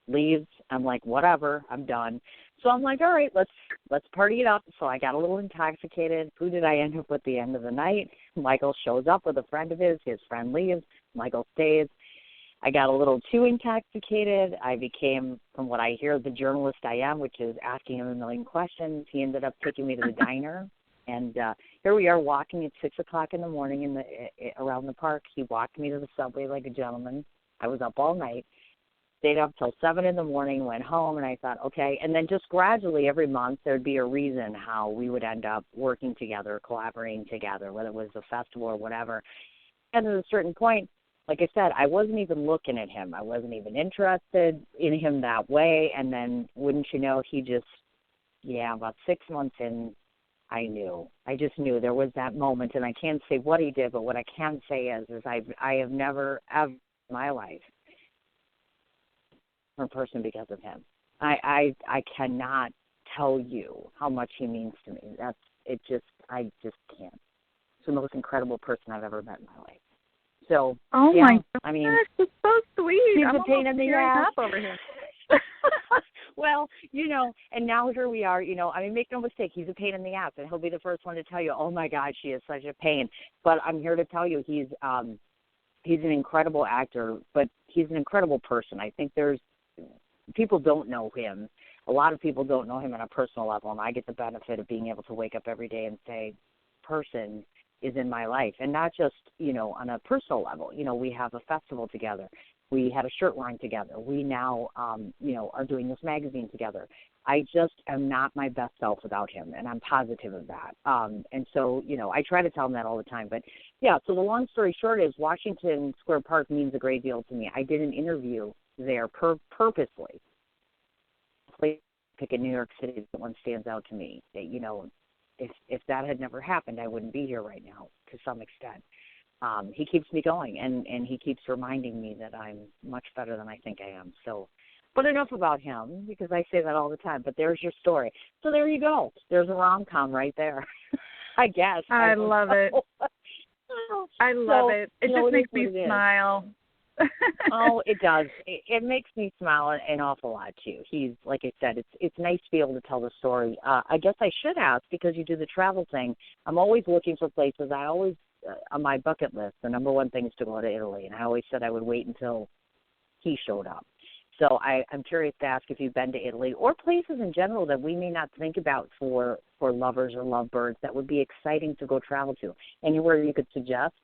leaves. I'm like, whatever, I'm done. So I'm like, all right, let's party it up. So I got a little intoxicated. Who did I end up with at the end of the night? Michael shows up with a friend of his. His friend leaves. Michael stays. I got a little too intoxicated. I became, from what I hear, the journalist I am, which is asking him a million questions. He ended up taking me to the diner. And here we are walking at 6 o'clock in the morning around the park. He walked me to the subway like a gentleman. I was up all night. Stayed up till 7 in the morning, went home, and I thought, okay. And then just gradually every month there'd be a reason how we would end up working together, collaborating together, whether it was a festival or whatever. And at a certain point, like I said, I wasn't even looking at him. I wasn't even interested in him that way. And then, wouldn't you know, he just, about 6 months in, I knew. I just knew there was that moment. And I can't say what he did, but what I can say is I have never, ever in my life, a person because of him. I cannot tell you how much he means to me. I just can't. He's the most incredible person I've ever met in my life. So, my gosh, I mean, it's so sweet. He's I'm a pain in the ass over here. Well, and now here we are, I mean, make no mistake, he's a pain in the ass, and he'll be the first one to tell you, oh my God, she is such a pain. But I'm here to tell you he's an incredible actor, but he's an incredible person. I think people don't know him. A lot of people don't know him on a personal level, and I get the benefit of being able to wake up every day and say, person is in my life, and not just, on a personal level. We have a festival together. We had a shirt line together. We now, are doing this magazine together. I just am not my best self without him, and I'm positive of that. And so, I try to tell him that all the time. But, so the long story short is Washington Square Park means a great deal to me. I did an interview there purposely. Pick a New York City that one stands out to me. That, if that had never happened, I wouldn't be here right now to some extent. He keeps me going, and he keeps reminding me that I'm much better than I think I am. So But enough about him, because I say that all the time. But there's your story. So there you go. There's a rom-com right there, I guess. I love it. I love it. It just makes me smile. Oh, it does. It makes me smile an awful lot, too. He's, like I said, it's nice to be able to tell the story. I guess I should ask, because you do the travel thing, I'm always looking for places. I always, on my bucket list, the number one thing is to go to Italy, and I always said I would wait until he showed up. So I'm curious to ask if you've been to Italy or places in general that we may not think about for lovers or lovebirds that would be exciting to go travel to. Anywhere you could suggest?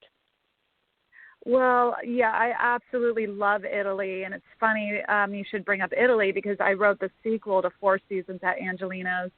Well, yeah, I absolutely love Italy, and it's funny you should bring up Italy because I wrote the sequel to Four Seasons at Angelino's,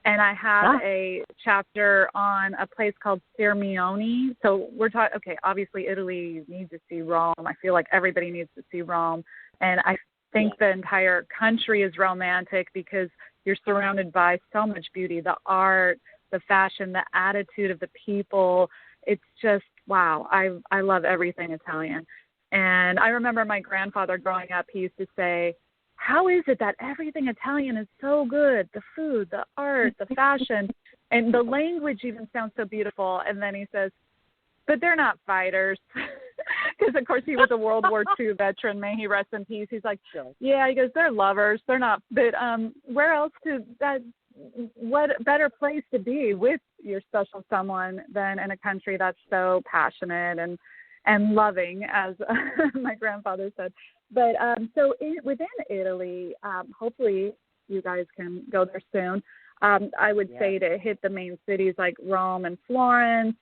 and I have a chapter on a place called Sirmione. So we're talking, okay, obviously Italy, you need to see Rome. I feel like everybody needs to see Rome, and I think the entire country is romantic because you're surrounded by so much beauty, the art, the fashion, the attitude of the people. It's just, wow, I love everything Italian. And I remember my grandfather growing up, he used to say, how is it that everything Italian is so good? The food, the art, the fashion, and the language even sounds so beautiful. And then he says, but they're not fighters. Because, of course, he was a World War II veteran. May he rest in peace. He's like, yeah, he goes, they're lovers. They're not. But where else what better place to be with your special someone than in a country that's so passionate and loving, as my grandfather said. But within Italy, hopefully you guys can go there soon. I would say to hit the main cities like Rome and Florence.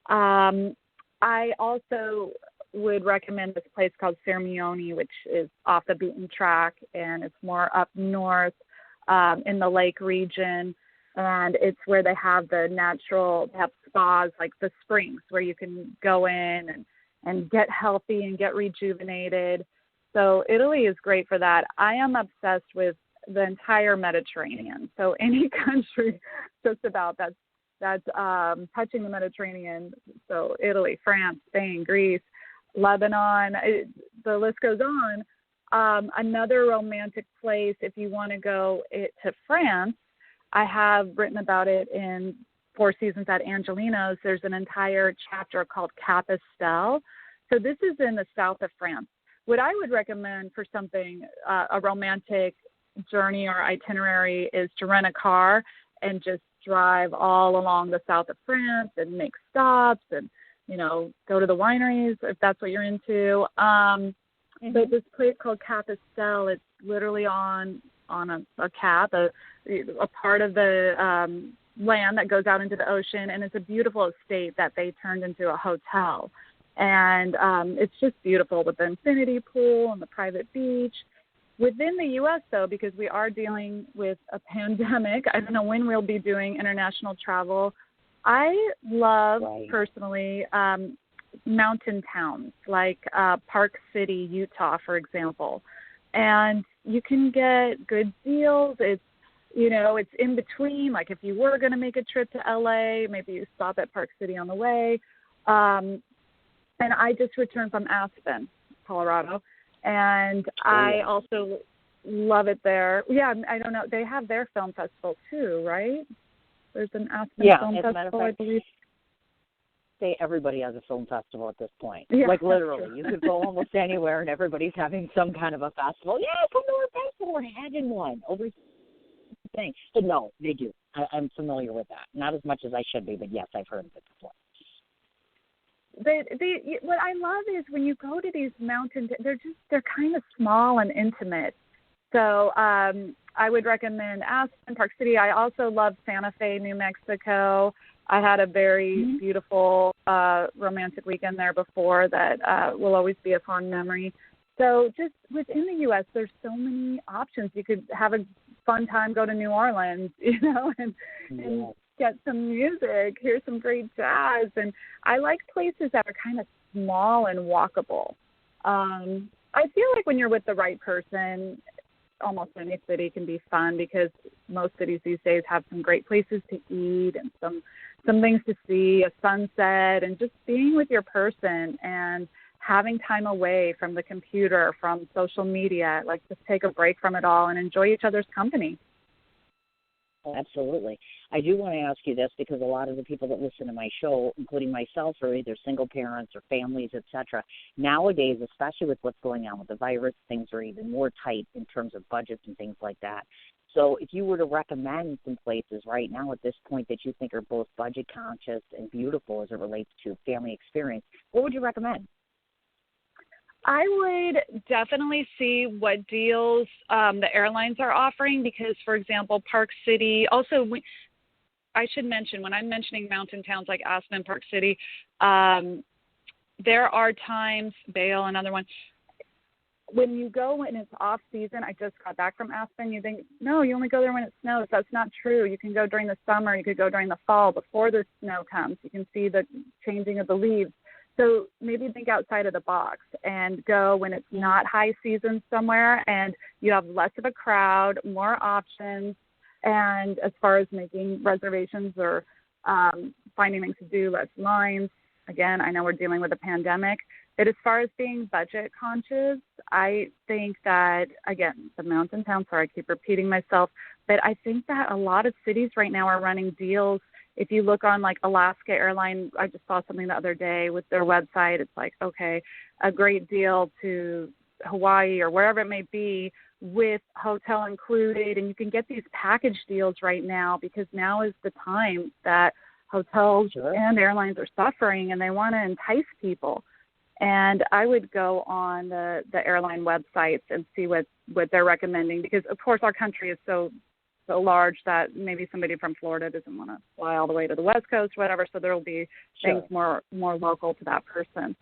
I also would recommend this place called Sirmione, which is off the beaten track, and it's more up north in the lake region. And it's where they have they have spas like the springs where you can go in and get healthy and get rejuvenated. So Italy is great for that. I am obsessed with the entire Mediterranean. So any country just about that's touching the Mediterranean. So Italy, France, Spain, Greece, Lebanon, the list goes on. Another romantic place, if you want to go to France, I have written about it in Four Seasons at Angelino's. There's an entire chapter called Capesterre. So this is in the south of France. What I would recommend for something, a romantic journey or itinerary, is to rent a car and just drive all along the south of France and make stops and, go to the wineries if that's what you're into. But this place called Capesterre, it's literally on a cap, a part of the land that goes out into the ocean, and it's a beautiful estate that they turned into a hotel. And it's just beautiful with the infinity pool and the private beach. Within the U.S., though, because we are dealing with a pandemic, I don't know when we'll be doing international travel. I love, personally, mountain towns like Park City, Utah, for example. And you can get good deals. It's in between. Like if you were going to make a trip to L.A., maybe you stop at Park City on the way. And I just returned from Aspen, Colorado. And I also love it there. Yeah, I don't know. They have their film festival too, right? There's an Aspen Film Festival, I believe. Everybody has a film festival at this point. Yeah, like literally, you could go almost anywhere and everybody's having some kind of a festival. Yeah, come to our festival. We're having one over thing. But no, they do. I'm familiar with that. Not as much as I should be, but yes, I've heard of it before. What I love is when you go to these mountains, they're kind of small and intimate. So I would recommend Aspen, Park City. I also love Santa Fe, New Mexico. I had a very beautiful romantic weekend there before that will always be a fond memory. So just within the U.S., there's so many options. You could have a fun time, go to New Orleans, and get some music, hear some great jazz. And I like places that are kind of small and walkable. I feel like when you're with the right person, almost any city can be fun because most cities these days have some great places to eat and some things to see, a sunset, and just being with your person and having time away from the computer, from social media, like just take a break from it all and enjoy each other's company. Absolutely. I do want to ask you this because a lot of the people that listen to my show, including myself, are either single parents or families, etc. Nowadays, especially with what's going on with the virus, things are even more tight in terms of budgets and things like that. So if you were to recommend some places right now at this point that you think are both budget conscious and beautiful as it relates to family experience, what would you recommend? I would definitely see what deals the airlines are offering because, for example, Park City, also I should mention, when I'm mentioning mountain towns like Aspen, Park City, there are times, Vail, another one, when you go when it's off season. I just got back from Aspen. You think, no, you only go there when it snows. That's not true. You can go during the summer. You could go during the fall before the snow comes. You can see the changing of the leaves. So maybe think outside of the box and go when it's not high season somewhere and you have less of a crowd, more options. And as far as making reservations or finding things to do, less lines. Again, I know we're dealing with a pandemic. But as far as being budget conscious, I think that, again, the mountain town, sorry, I keep repeating myself, but I think that a lot of cities right now are running deals. If you look on like Alaska Airline, I just saw something the other day with their website. It's like, okay, a great deal to Hawaii or wherever it may be with hotel included. And you can get these package deals right now because now is the time that hotels and airlines are suffering and they want to entice people. And I would go on the airline websites and see what they're recommending because, of course, our country is so large that maybe somebody from Florida doesn't want to fly all the way to the West Coast, whatever, so there will be things more local to that person.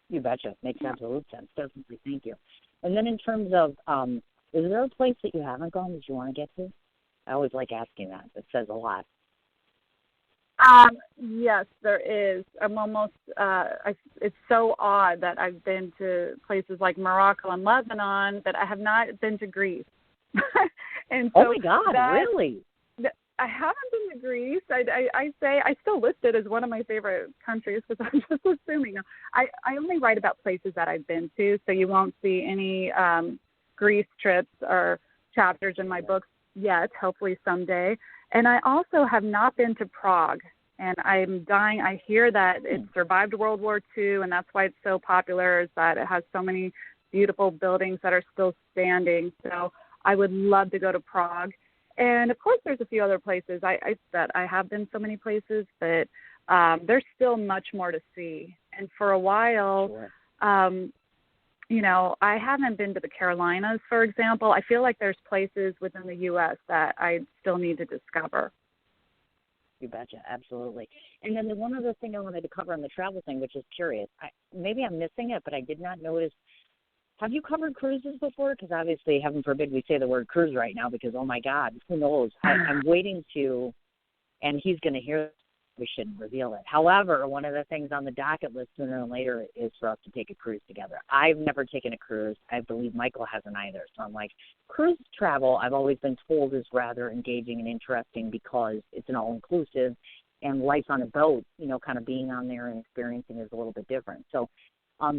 You betcha. Makes absolute sense. Definitely. Thank you. And then in terms of, is there a place that you haven't gone that you want to get to? I always like asking that. It says a lot. Yes, there is. I'm almost, it's so odd that I've been to places like Morocco and Lebanon, but I have not been to Greece. And so oh my God, really? I haven't been to Greece. I say I still list it as one of my favorite countries because I'm just assuming. I only write about places that I've been to, so you won't see any Greece trips or chapters in my books yet, hopefully someday. And I also have not been to Prague, and I'm dying. I hear that it survived World War II, and that's why it's so popular, is that it has so many beautiful buildings that are still standing. So I would love to go to Prague. And, of course, there's a few other places. I have been so many places, but there's still much more to see. And for a while, you know, I haven't been to the Carolinas, for example. I feel like there's places within the U.S. that I still need to discover. You betcha, absolutely. And then the one other thing I wanted to cover on the travel thing, which is curious. Maybe I'm missing it, but I did not notice. Have you covered cruises before? Because obviously, heaven forbid we say the word cruise right now because, oh, my God, who knows? I'm waiting to, and he's going to hear, we shouldn't reveal it. However, one of the things on the docket list sooner or later is for us to take a cruise together. I've never taken a cruise. I believe Michael hasn't either. So I'm like, cruise travel, I've always been told, is rather engaging and interesting because it's an all-inclusive, and life on a boat, you know, kind of being on there and experiencing is a little bit different. So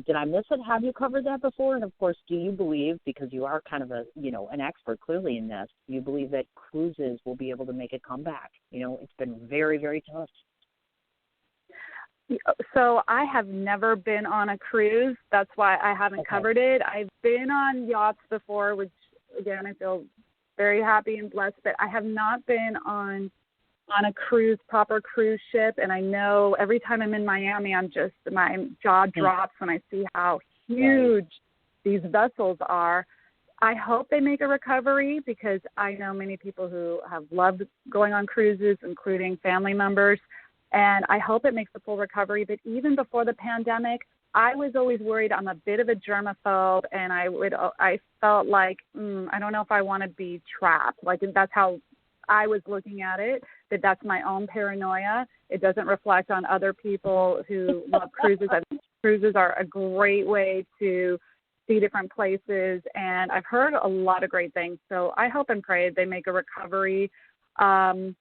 did I miss it? Have you covered that before? And, of course, do you believe, because you are kind of an expert clearly in this, do you believe that cruises will be able to make a comeback? You know, it's been very, very tough. So I have never been on a cruise. That's why I haven't covered it. I've been on yachts before, which, again, I feel very happy and blessed, but I have not been on a cruise, proper cruise ship. And I know every time I'm in Miami, my jaw drops when I see how huge these vessels are. I hope they make a recovery because I know many people who have loved going on cruises, including family members. And I hope it makes a full recovery. But even before the pandemic, I was always worried. I'm a bit of a germaphobe, and I felt like, I don't know if I want to be trapped. Like, that's how I was looking at it, that that's my own paranoia. It doesn't reflect on other people who love cruises. I think cruises are a great way to see different places, and I've heard a lot of great things. So I hope and pray they make a recovery. And,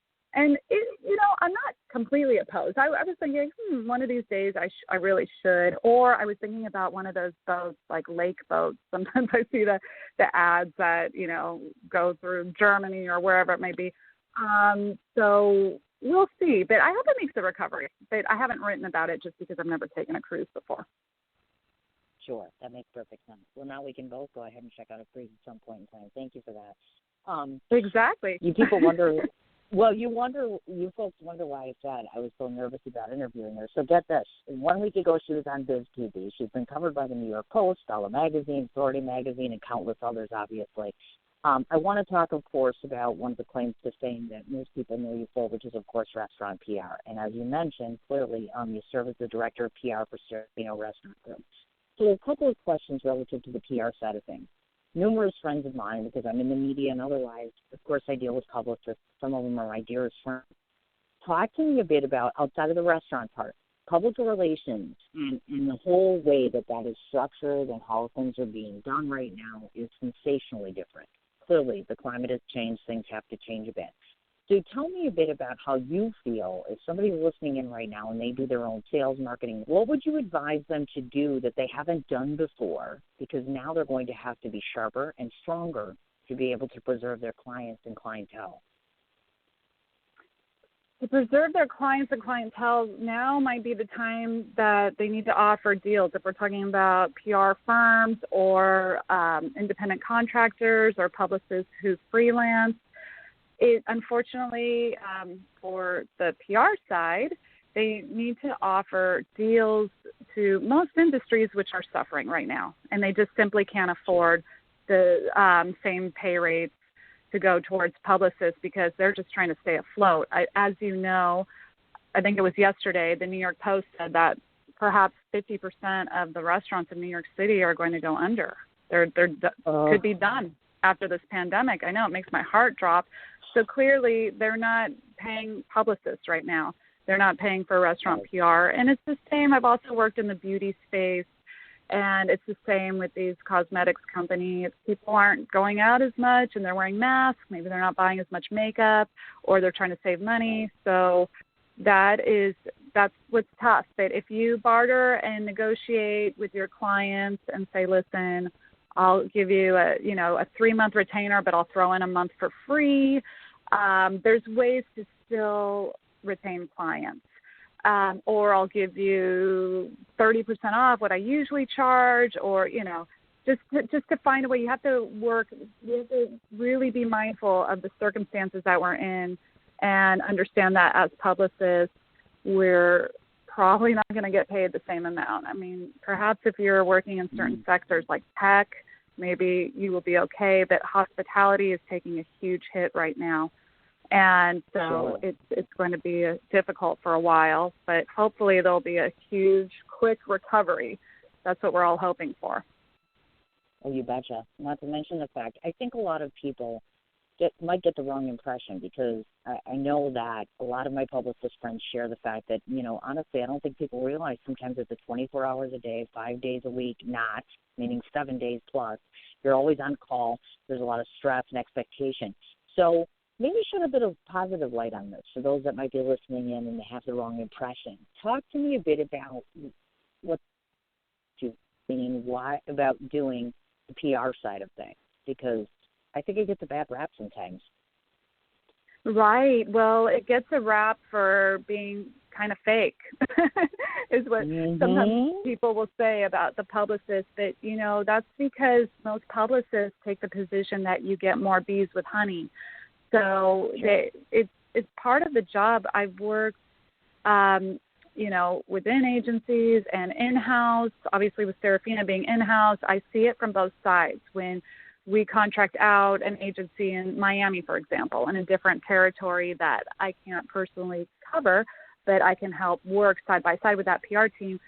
I'm not completely opposed. I was thinking, one of these days I really should. Or I was thinking about one of those boats, like lake boats. Sometimes I see the ads that, go through Germany or wherever it may be. So we'll see. But I hope it makes the recovery. But I haven't written about it just because I've never taken a cruise before. Sure, that makes perfect sense. Well, now we can both go ahead and check out a cruise at some point in time. Thank you for that. Exactly. You people wonder, well, you folks wonder why I said I was so nervous about interviewing her. So get this. 1 week ago, she was on Biz TV. She's been covered by the New York Post, Dollar Magazine, Authority Magazine, and countless others, obviously. I want to talk, of course, about one of the claims to fame that most people know you for, which is, of course, restaurant PR. And as you mentioned, clearly, you serve as the director of PR for Serafino Restaurant Group. So a couple of questions relative to the PR side of things. Numerous friends of mine, because I'm in the media and otherwise, of course, I deal with publicists. Some of them are my dearest friends. Talk to me a bit about, outside of the restaurant part, public relations and the whole way that is structured and how things are being done right now is sensationally different. Clearly, the climate has changed. Things have to change a bit. So tell me a bit about how you feel if somebody's listening in right now and they do their own sales marketing, what would you advise them to do that they haven't done before? Because now they're going to have to be sharper and stronger to be able to preserve their clients and clientele. To preserve their clients and clientele, now might be the time that they need to offer deals. If we're talking about PR firms or independent contractors or publicists who freelance, unfortunately, for the PR side, they need to offer deals to most industries which are suffering right now, and they just simply can't afford the same pay rates to go towards publicists because they're just trying to stay afloat. As you know, I think it was yesterday, the New York Post said that perhaps 50% of the restaurants in New York City are going to go under. Could be done after this pandemic. I know it makes my heart drop. So clearly they're not paying publicists right now. They're not paying for restaurant PR. And it's the same. I've also worked in the beauty space, and it's the same with these cosmetics companies. People aren't going out as much, and they're wearing masks. Maybe they're not buying as much makeup, or they're trying to save money. So that's what's tough. But if you barter and negotiate with your clients and say, listen, I'll give you a 3-month retainer, but I'll throw in a month for free. There's ways to still retain clients. Or I'll give you 30% off what I usually charge, or, just to find a way. You have to really be mindful of the circumstances that we're in and understand that as publicists, we're probably not going to get paid the same amount. I mean, perhaps if you're working in certain sectors like tech, maybe you will be okay, but hospitality is taking a huge hit right now. And so it's going to be difficult for a while, but hopefully there'll be a huge, quick recovery. That's what we're all hoping for. Oh, you betcha. Not to mention the fact, I think a lot of people might get the wrong impression, because I know that a lot of my publicist friends share the fact that, honestly, I don't think people realize sometimes it's 24 hours a day, 5 days a week, meaning 7 days plus. You're always on call. There's a lot of stress and expectation. So maybe shed a bit of positive light on this for those that might be listening in and they have the wrong impression. Talk to me a bit about what you're thinking, why about doing the PR side of things, because I think it gets a bad rap sometimes. Right. Well, it gets a rap for being kind of fake, is what sometimes people will say about the publicist. But, that's because most publicists take the position that you get more bees with honey. So it's part of the job. I've worked, within agencies and in-house. Obviously, with Serafina being in-house, I see it from both sides. When we contract out an agency in Miami, for example, in a different territory that I can't personally cover, but I can help work side by side with that PR team.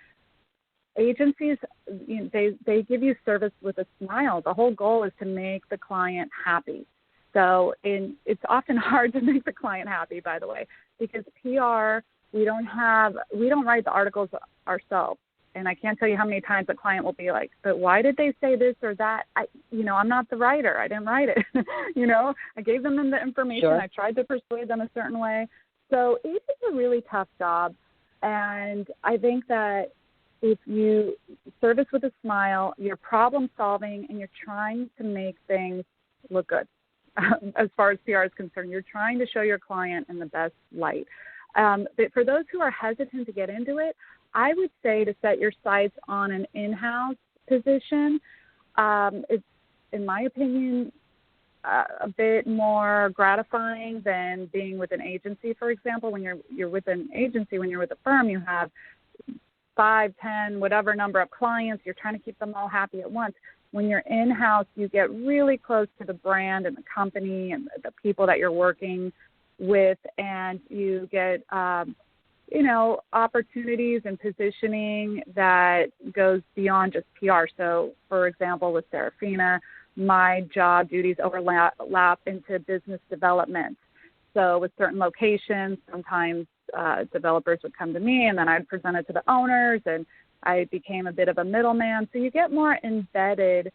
Agencies, they give you service with a smile. The whole goal is to make the client happy. So it's often hard to make the client happy, by the way, because PR, we don't write the articles ourselves. And I can't tell you how many times a client will be like, but why did they say this or that? I'm not the writer. I didn't write it. I gave them the information. Sure. I tried to persuade them a certain way. So it's a really tough job, and I think that if you service with a smile, you're problem solving, and you're trying to make things look good. As far as PR is concerned, you're trying to show your client in the best light. But for those who are hesitant to get into it, I would say to set your sights on an in-house position. It's, in my opinion, a bit more gratifying than being with an agency. For example, when you're with an agency, when you're with a firm, you have 5, 10, whatever number of clients. You're trying to keep them all happy at once. When you're in-house, you get really close to the brand and the company and the people that you're working with, and you get, opportunities and positioning that goes beyond just PR. So, for example, with Serafina, my job duties overlap into business development. So with certain locations, sometimes developers would come to me, and then I'd present it to the owners, and I became a bit of a middleman. So you get more embedded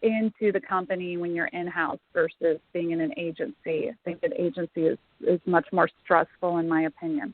into the company when you're in-house versus being in an agency. I think an agency is much more stressful, in my opinion.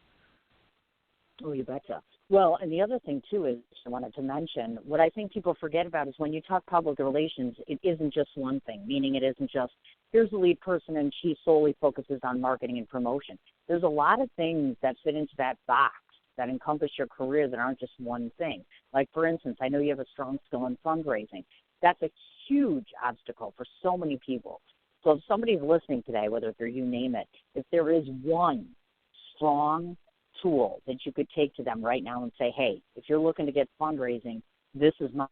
Oh, you betcha. Well, and the other thing, too, is I wanted to mention, what I think people forget about is when you talk public relations, it isn't just one thing, meaning it isn't just, here's the lead person and she solely focuses on marketing and promotion. There's a lot of things that fit into that box that encompass your career that aren't just one thing. Like, for instance, I know you have a strong skill in fundraising. That's a huge obstacle for so many people. So if somebody's listening today, whether they're you name it, if there is one strong tool that you could take to them right now and say, hey, if you're looking to get fundraising, this is my...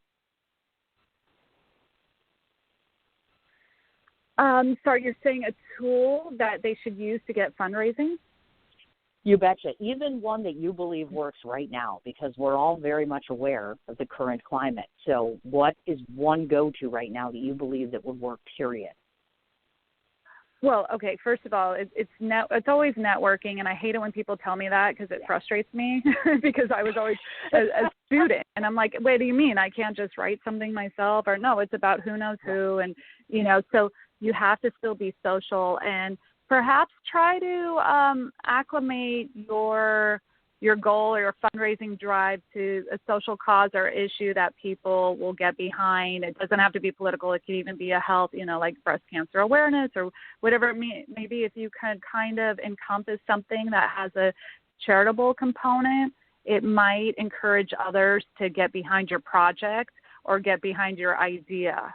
Sorry, you're saying a tool that they should use to get fundraising? You betcha. Even one that you believe works right now, because we're all very much aware of the current climate. So what is one go-to right now that you believe that would work, period? Well, okay, first of all, it's always networking, and I hate it when people tell me that because it frustrates me because I was always a student, and I'm like, wait, do you mean I can't just write something myself? Or no, it's about who knows who, and, so you have to still be social and perhaps try to acclimate your goal or your fundraising drive to a social cause or issue that people will get behind. It doesn't have to be political. It could even be a health, like breast cancer awareness or whatever it may be. If you can kind of encompass something that has a charitable component, it might encourage others to get behind your project or get behind your idea.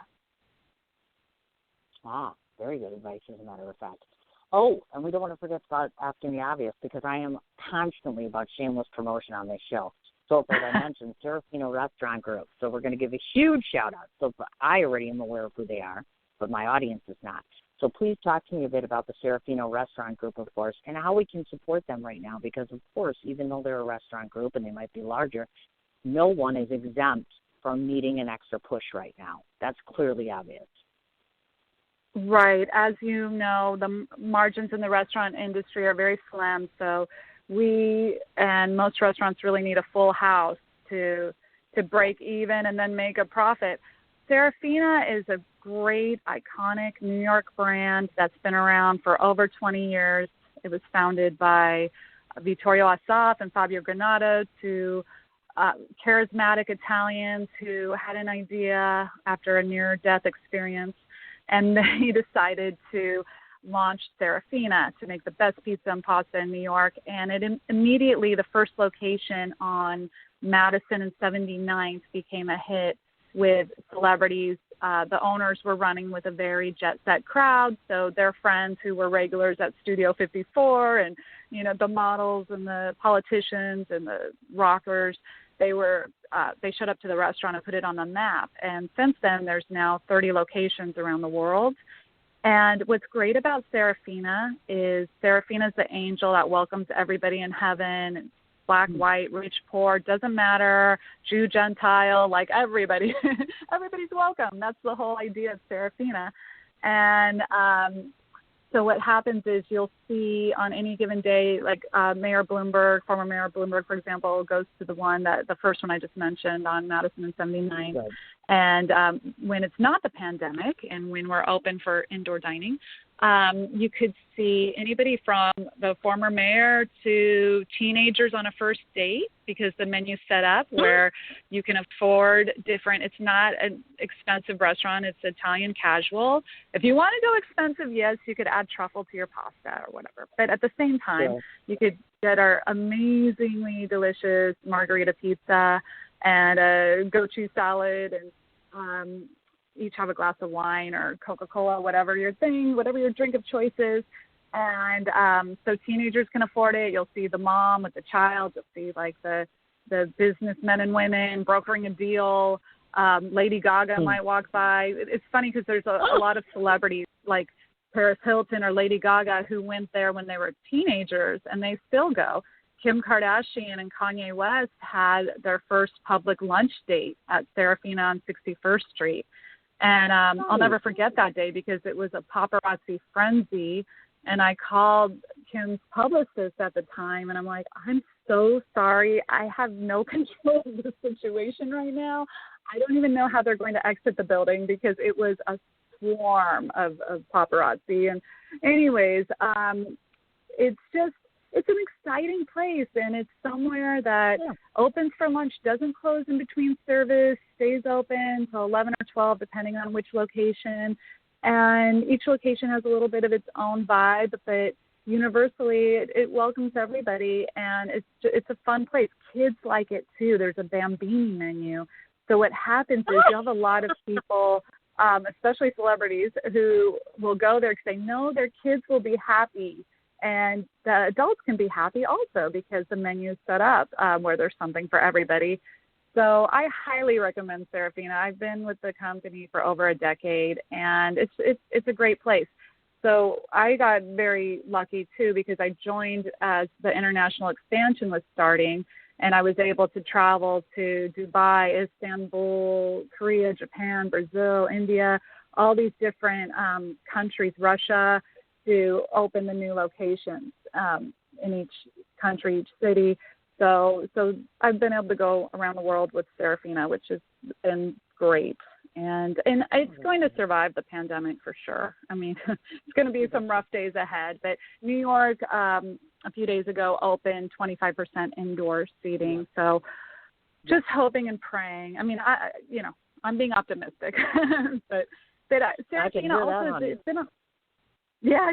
Ah, very good advice, as a matter of fact. Oh, and we don't want to forget about asking the obvious, because I am constantly about shameless promotion on this show. So, as I mentioned, Serafino Restaurant Group. So we're going to give a huge shout-out. So I already am aware of who they are, but my audience is not. So please talk to me a bit about the Serafino Restaurant Group, of course, and how we can support them right now, because, of course, even though they're a restaurant group and they might be larger, no one is exempt from needing an extra push right now. That's clearly obvious. Right. As you know, the margins in the restaurant industry are very slim, so we and most restaurants really need a full house to break even and then make a profit. Serafina is a great, iconic New York brand that's been around for over 20 years. It was founded by Vittorio Assaf and Fabio Granato, two charismatic Italians who had an idea after a near-death experience. And they decided to launch Serafina to make the best pizza and pasta in New York. And it immediately, the first location on Madison and 79th became a hit with celebrities. The owners were running with a very jet-set crowd, so their friends who were regulars at Studio 54 and, the models and the politicians and the rockers, they showed up to the restaurant and put it on the map. And since then, there's now 30 locations around the world. And what's great about Serafina is Serafina's the angel that welcomes everybody in heaven. Black, white, rich, poor, doesn't matter, Jew, Gentile, like everybody. Everybody's welcome. That's the whole idea of Serafina. And so what happens is you'll see on any given day, like Mayor Bloomberg, former Mayor Bloomberg, for example, goes to the first one I just mentioned on Madison and 79th. Right. And when it's not the pandemic and when we're open for indoor dining, You could see anybody from the former mayor to teenagers on a first date, because the menu's set up where you can afford different. It's not an expensive restaurant. It's Italian casual. If you want to go expensive, yes, you could add truffle to your pasta or whatever. But at the same time, you could get our amazingly delicious margarita pizza and a goat cheese salad, and each have a glass of wine or Coca-Cola, whatever your thing, whatever your drink of choice is. And so teenagers can afford it. You'll see the mom with the child. You'll see like the businessmen and women brokering a deal. Lady Gaga might walk by. It's funny because there's a lot of celebrities like Paris Hilton or Lady Gaga who went there when they were teenagers, and they still go. Kim Kardashian and Kanye West had their first public lunch date at Serafina on 61st Street. And I'll never forget that day because it was a paparazzi frenzy. And I called Kim's publicist at the time, and I'm like, I'm so sorry. I have no control of the situation right now. I don't even know how they're going to exit the building because it was a swarm of paparazzi. And anyways, it's an exciting place, and it's somewhere that opens for lunch, doesn't close in between service, stays open till 11 or 12, depending on which location. And each location has a little bit of its own vibe, but universally it welcomes everybody, and it's a fun place. Kids like it too. There's a Bambini menu. So what happens is you have a lot of people, especially celebrities, who will go there because they know their kids will be happy. And the adults can be happy also because the menu is set up where there's something for everybody. So I highly recommend Serafina. I've been with the company for over a decade, and it's a great place. So I got very lucky, too, because I joined as the international expansion was starting, and I was able to travel to Dubai, Istanbul, Korea, Japan, Brazil, India, all these different countries, Russia, to open the new locations in each country, each city. So I've been able to go around the world with Serafina, which has been great. And it's going to survive the pandemic for sure. I mean, it's going to be some rough days ahead. But New York, a few days ago, opened 25% indoor seating. So just hoping and praying. I mean, I'm being optimistic. but Serafina also, it's been Yeah.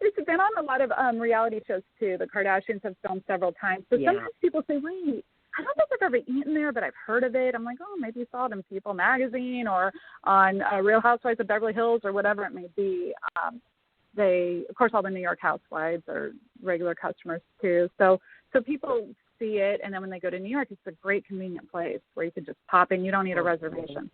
It's been on a lot of reality shows, too. The Kardashians have filmed several times. So sometimes people say, wait, I don't think I've ever eaten there, but I've heard of it. I'm like, oh, maybe you saw it in People magazine or on Real Housewives of Beverly Hills or whatever it may be. Of course, all the New York housewives are regular customers, too. So people see it, and then when they go to New York, it's a great, convenient place where you can just pop in. You don't need a reservation.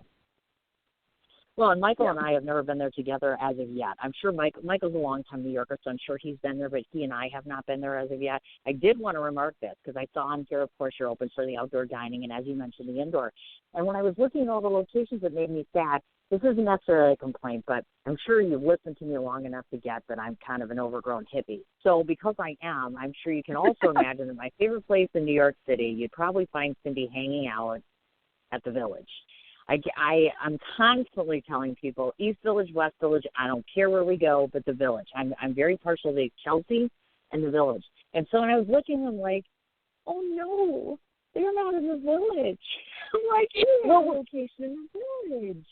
Well, and Michael and I have never been there together as of yet. I'm sure Michael's a longtime New Yorker, so I'm sure he's been there, but he and I have not been there as of yet. I did want to remark this because I saw on here, of course, you're open for the outdoor dining, and as you mentioned, the indoor. And when I was looking at all the locations, it made me sad. This isn't necessarily a complaint, but I'm sure you've listened to me long enough to get that I'm kind of an overgrown hippie. So because I am, I'm sure you can also imagine that my favorite place in New York City, you'd probably find Cindy hanging out at the Village. I'm constantly telling people, East Village, West Village, I don't care where we go, but the Village. I'm very partial to Chelsea and the Village. And so when I was looking, I'm like, oh, no, they're not in the Village. I'm like, what location in the Village?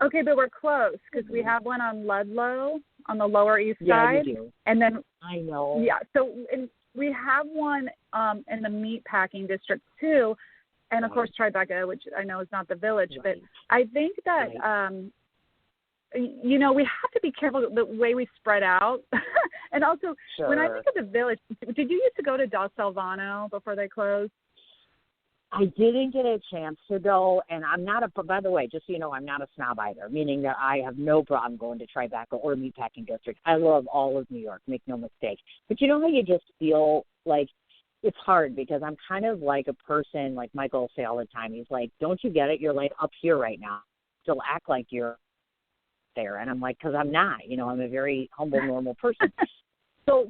Okay, but we're close because we have one on Ludlow on the Lower East Side. Yeah, you do. And then, I know. Yeah, so we have one in the meatpacking district, too. And, of course, Tribeca, which I know is not the Village. But I think that, we have to be careful the way we spread out. And also, when I think of the Village, did you used to go to Da Salvano before they closed? I didn't get a chance to go, and by the way, just so you know, I'm not a snob either, meaning that I have no problem going to Tribeca or Meatpacking District. I love all of New York, make no mistake. But you know how you just feel like, it's hard because I'm kind of like a person, like Michael will say all the time. He's like, don't you get it? You're like up here right now. Still act like you're there. And I'm like, because I'm not. I'm a very humble, normal person. So,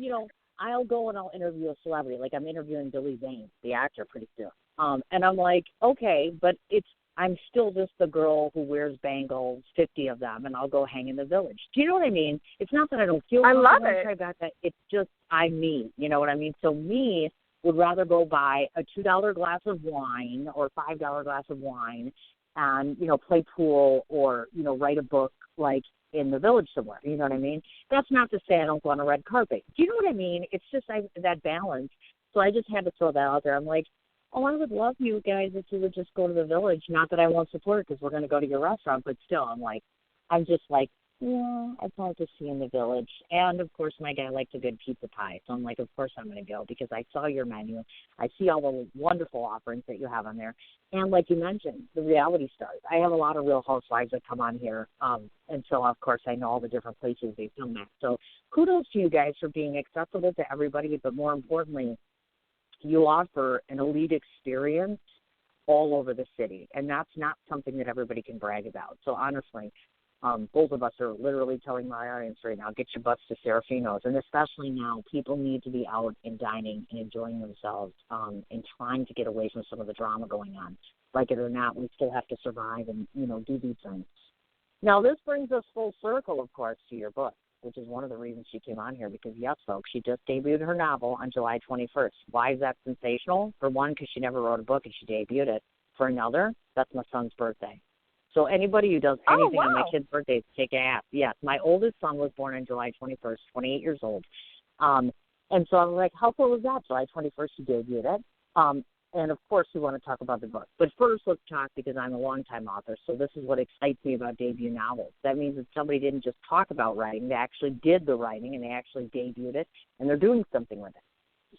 I'll go and I'll interview a celebrity. Like I'm interviewing Billy Zane, the actor, pretty soon. And I'm like, okay, but it's I'm still just the girl who wears bangles, 50 of them, and I'll go hang in the village. Do you know what I mean? It's not that I don't feel I love it. Tribeca. It's just I'm me. You know what I mean? So me would rather go buy a $2 glass of wine or $5 glass of wine and, you know, play pool or, you know, write a book like in the village somewhere. You know what I mean? That's not to say I don't go on a red carpet. Do you know what I mean? It's just that balance. So I just had to throw that out there. I'm like, oh, I would love you guys if you would just go to the village. Not that I won't support because we're going to go to your restaurant, but still, I'm just like, yeah, I'd like to see in the village. And, of course, my guy likes a good pizza pie. So I'm like, of course I'm going to go because I saw your menu. I see all the wonderful offerings that you have on there. And like you mentioned, the reality stars. I have a lot of Real Housewives that come on here. And so, of course, I know all the different places they film at. So kudos to you guys for being accessible to everybody, but more importantly, you offer an elite experience all over the city, and that's not something that everybody can brag about. So honestly, both of us are literally telling my audience right now, get your butts to Serafino's, and especially now, people need to be out and dining and enjoying themselves and trying to get away from some of the drama going on. Like it or not, we still have to survive and, you know, do these things. Now, this brings us full circle, of course, to your book, which is one of the reasons she came on here, because, yes, folks, she just debuted her novel on July 21st. Why is that sensational? For one, because she never wrote a book and she debuted it. For another, that's my son's birthday. So anybody who does anything on my kid's birthday, kick ass. Yes, my oldest son was born on July 21st, 28 years old. And so I'm like, how cool was that? July 21st, she debuted it. And, of course, we want to talk about the book. But first, let's talk, because I'm a longtime author, so this is what excites me about debut novels. That means that somebody didn't just talk about writing. They actually did the writing, and they actually debuted it, and they're doing something with it.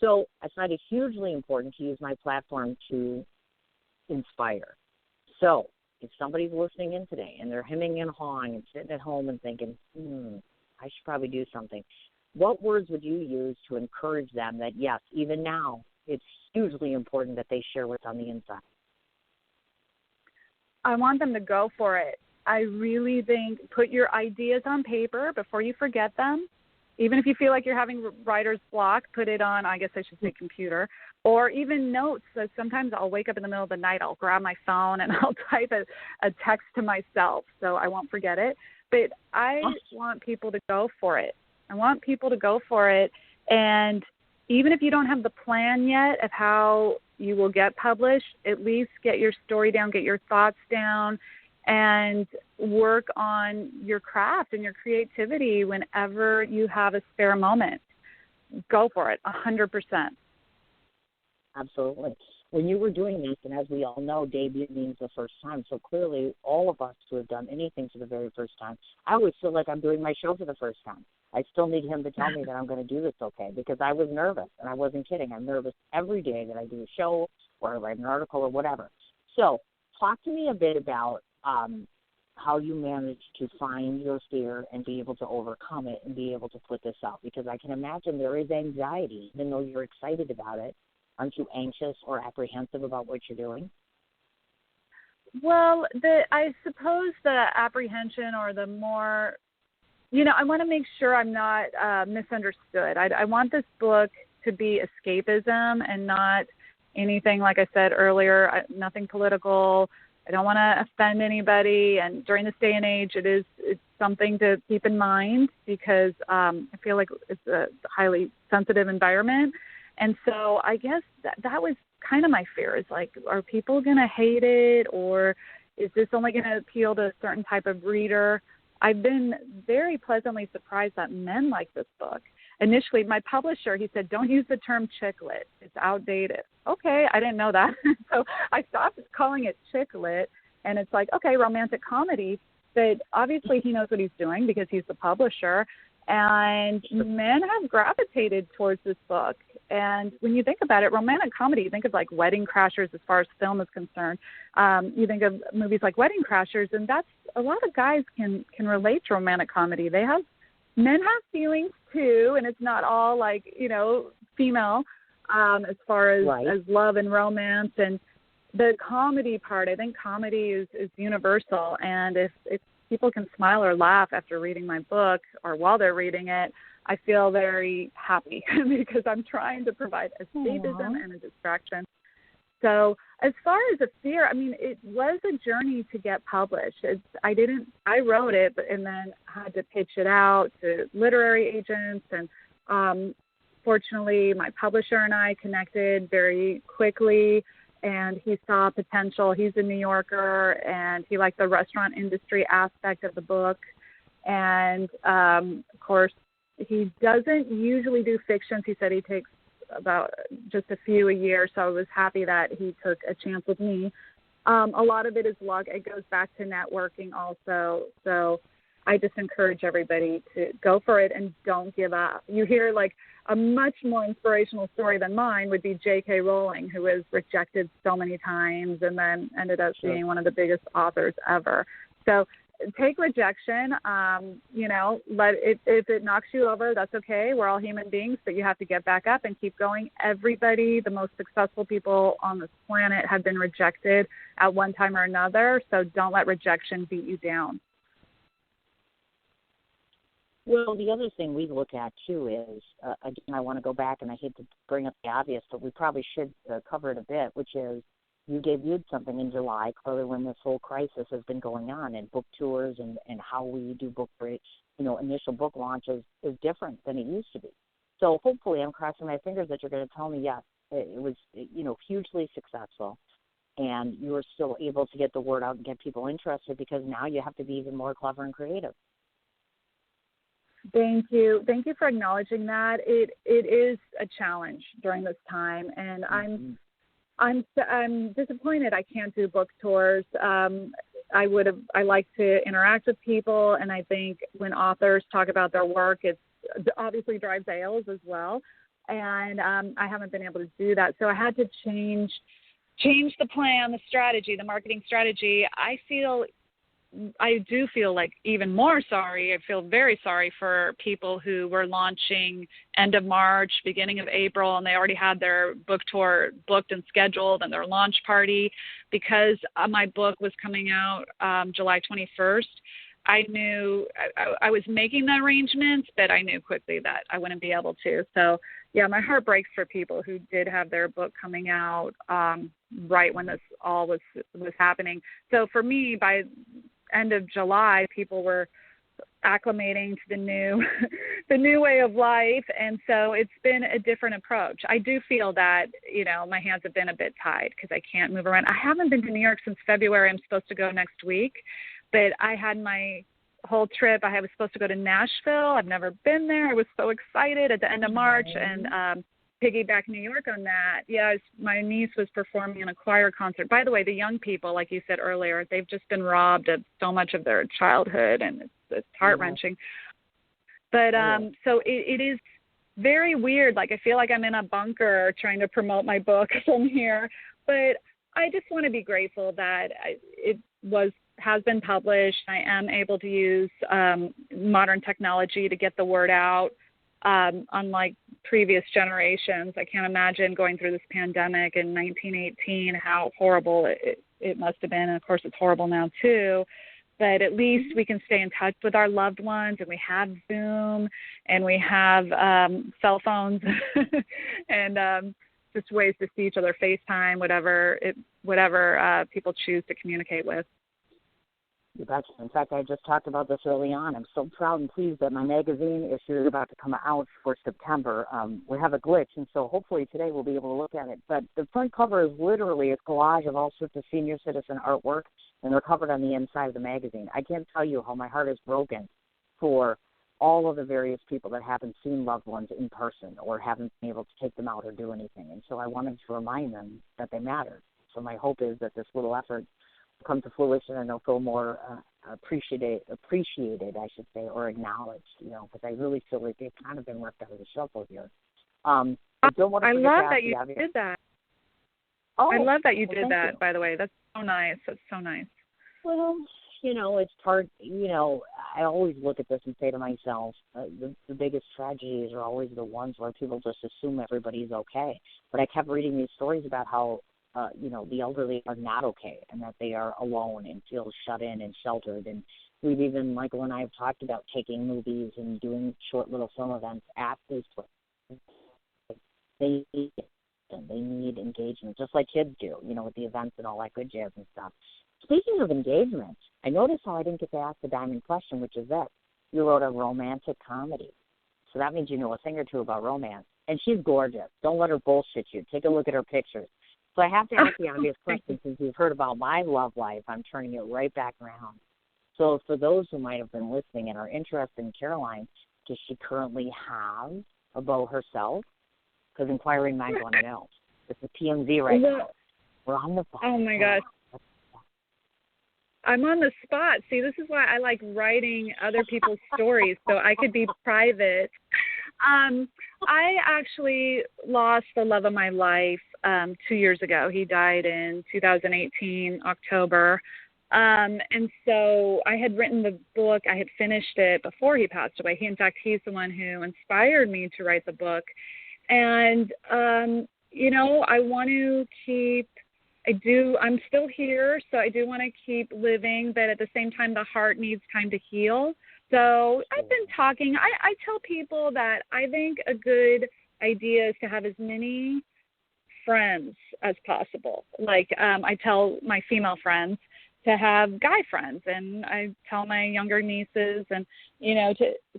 So I find it hugely important to use my platform to inspire. So if somebody's listening in today, and they're hemming and hawing and sitting at home and thinking, I should probably do something, what words would you use to encourage them that, yes, even now, it's hugely important that they share what's on the inside? I want them to go for it. I really think put your ideas on paper before you forget them. Even if you feel like you're having writer's block, put it on, I guess I should say computer, or even notes. So sometimes I'll wake up in the middle of the night, I'll grab my phone and I'll type a text to myself so I won't forget it. But I want people to go for it. I want people to go for it. And even if you don't have the plan yet of how you will get published, at least get your story down, get your thoughts down, and work on your craft and your creativity whenever you have a spare moment. Go for it, 100%. Absolutely. When you were doing this, and as we all know, debut means the first time, so clearly all of us who have done anything for the very first time, I always feel like I'm doing my show for the first time. I still need him to tell me that I'm going to do this okay, because I was nervous, and I wasn't kidding. I'm nervous every day that I do a show or I write an article or whatever. So talk to me a bit about how you managed to find your fear and be able to overcome it and be able to put this out, because I can imagine there is anxiety, even though you're excited about it. Aren't you anxious or apprehensive about what you're doing? Well, I suppose the apprehension or the more, I want to make sure I'm not misunderstood. I want this book to be escapism and not anything, like I said earlier, nothing political. I don't want to offend anybody. And during this day and age, it's something to keep in mind, because I feel like it's a highly sensitive environment. And so I guess that was kind of my fear, is like, are people going to hate it, or is this only going to appeal to a certain type of reader? I've been very pleasantly surprised that men like this book. Initially, my publisher, he said, don't use the term chick lit. It's outdated. Okay, I didn't know that. So I stopped calling it chick lit, and it's like, okay, romantic comedy. But obviously he knows what he's doing because he's the publisher. And men have gravitated towards this book. And when you think about it, romantic comedy, you think of like Wedding Crashers as far as film is concerned. You think of movies like Wedding Crashers, and that's a lot of guys can relate to romantic comedy. Men have feelings too, and it's not all like, female as far as, right, as love and romance. And the comedy part, I think comedy is universal. And if people can smile or laugh after reading my book or while they're reading it, I feel very happy because I'm trying to provide escapism and a distraction. So As far as a fear, I mean, it was a journey to get published. I wrote it, and then had to pitch it out to literary agents. And fortunately, my publisher and I connected very quickly, and he saw potential. He's a New Yorker, and he liked the restaurant industry aspect of the book. And, of course, he doesn't usually do fictions. He said he takes about just a few a year, so I was happy that he took a chance with me. A lot of it is luck. It goes back to networking also. So I just encourage everybody to go for it and don't give up. You hear like a much more inspirational story than mine would be J.K. Rowling, who was rejected so many times and then ended up being one of the biggest authors ever. So take rejection, if it knocks you over, that's okay. We're all human beings, but you have to get back up and keep going. Everybody, the most successful people on this planet have been rejected at one time or another, so don't let rejection beat you down. Well, the other thing we look at, too, is, again, I want to go back, and I hate to bring up the obvious, but we probably should cover it a bit, which is you debuted something in July, clearly when this whole crisis has been going on, and book tours and how we do book, initial book launches is different than it used to be. So hopefully I'm crossing my fingers that you're going to tell me, yes, it was, hugely successful, and you were still able to get the word out and get people interested, because now you have to be even more clever and creative. Thank you. Thank you for acknowledging that. It is a challenge during this time, and I'm disappointed I can't do book tours. I like to interact with people, and I think when authors talk about their work, it obviously drives sales as well. And I haven't been able to do that, so I had to change the plan, the strategy, the marketing strategy. I do feel like even more sorry. I feel very sorry for people who were launching end of March, beginning of April, and they already had their book tour booked and scheduled and their launch party. Because my book was coming out July 21st, I knew I was making the arrangements, but I knew quickly that I wouldn't be able to. So, yeah, my heart breaks for people who did have their book coming out right when this all was happening. So for me, by end of July, people were acclimating to the new way of life, and so it's been a different approach. I do feel that my hands have been a bit tied because I can't move around. I haven't been to New York since February. I'm supposed to go next week, but I had my whole trip. I was supposed to go to Nashville. I've never been there. I was so excited at the end of March, and piggyback New York on that. Yeah, my niece was performing in a choir concert. By the way, the young people, like you said earlier, they've just been robbed of so much of their childhood, and it's heart-wrenching. But so it is very weird. Like, I feel like I'm in a bunker trying to promote my book from here. But I just want to be grateful that it has been published. I am able to use modern technology to get the word out. Unlike previous generations, I can't imagine going through this pandemic in 1918, how horrible it must have been. And, of course, it's horrible now, too. But at least we can stay in touch with our loved ones, and we have Zoom, and we have cell phones and just ways to see each other, FaceTime, whatever people choose to communicate with. You betcha. In fact, I just talked about this early on. I'm so proud and pleased that my magazine issue is about to come out for September. We have a glitch, and so hopefully today we'll be able to look at it. But the front cover is literally a collage of all sorts of senior citizen artwork, and they're covered on the inside of the magazine. I can't tell you how my heart is broken for all of the various people that haven't seen loved ones in person or haven't been able to take them out or do anything. And so I wanted to remind them that they matter. So my hope is that this little effort come to fruition, and they'll feel more appreciated, I should say, or acknowledged, because I really feel like they've kind of been left out of the shuffle here. I love that you did that. Oh, I love that you did that, you. By the way. That's so nice. That's so nice. Well, it's part, I always look at this and say to myself, the biggest tragedies are always the ones where people just assume everybody's okay. But I kept reading these stories about how the elderly are not okay and that they are alone and feel shut in and sheltered. And we've even, Michael and I have talked about taking movies and doing short little film events at these places. They attention. They need engagement, just like kids do, with the events and all that good jazz and stuff. Speaking of engagement, I noticed how I didn't get to ask the diamond question, which is this. You wrote a romantic comedy. So that means you know a thing or two about romance. And she's gorgeous. Don't let her bullshit you. Take a look at her pictures. So I have to ask the obvious question, since you've heard about my love life, I'm turning it right back around. So for those who might have been listening and are interested in Caroline, does she currently have a beau herself? Because inquiring minds want to know. It's a TMZ right now. We're on the phone. Oh, my gosh. I'm on the spot. See, this is why I like writing other people's stories, so I could be private. I actually lost the love of my life 2 years ago. He died in 2018, October. And so I had written the book. I had finished it before he passed away. In fact, he's the one who inspired me to write the book. And, I want to I'm still here, so I do want to keep living, but at the same time, the heart needs time to heal. So I've been talking. I tell people that I think a good idea is to have as many friends as possible. Like I tell my female friends to have guy friends, and I tell my younger nieces, and,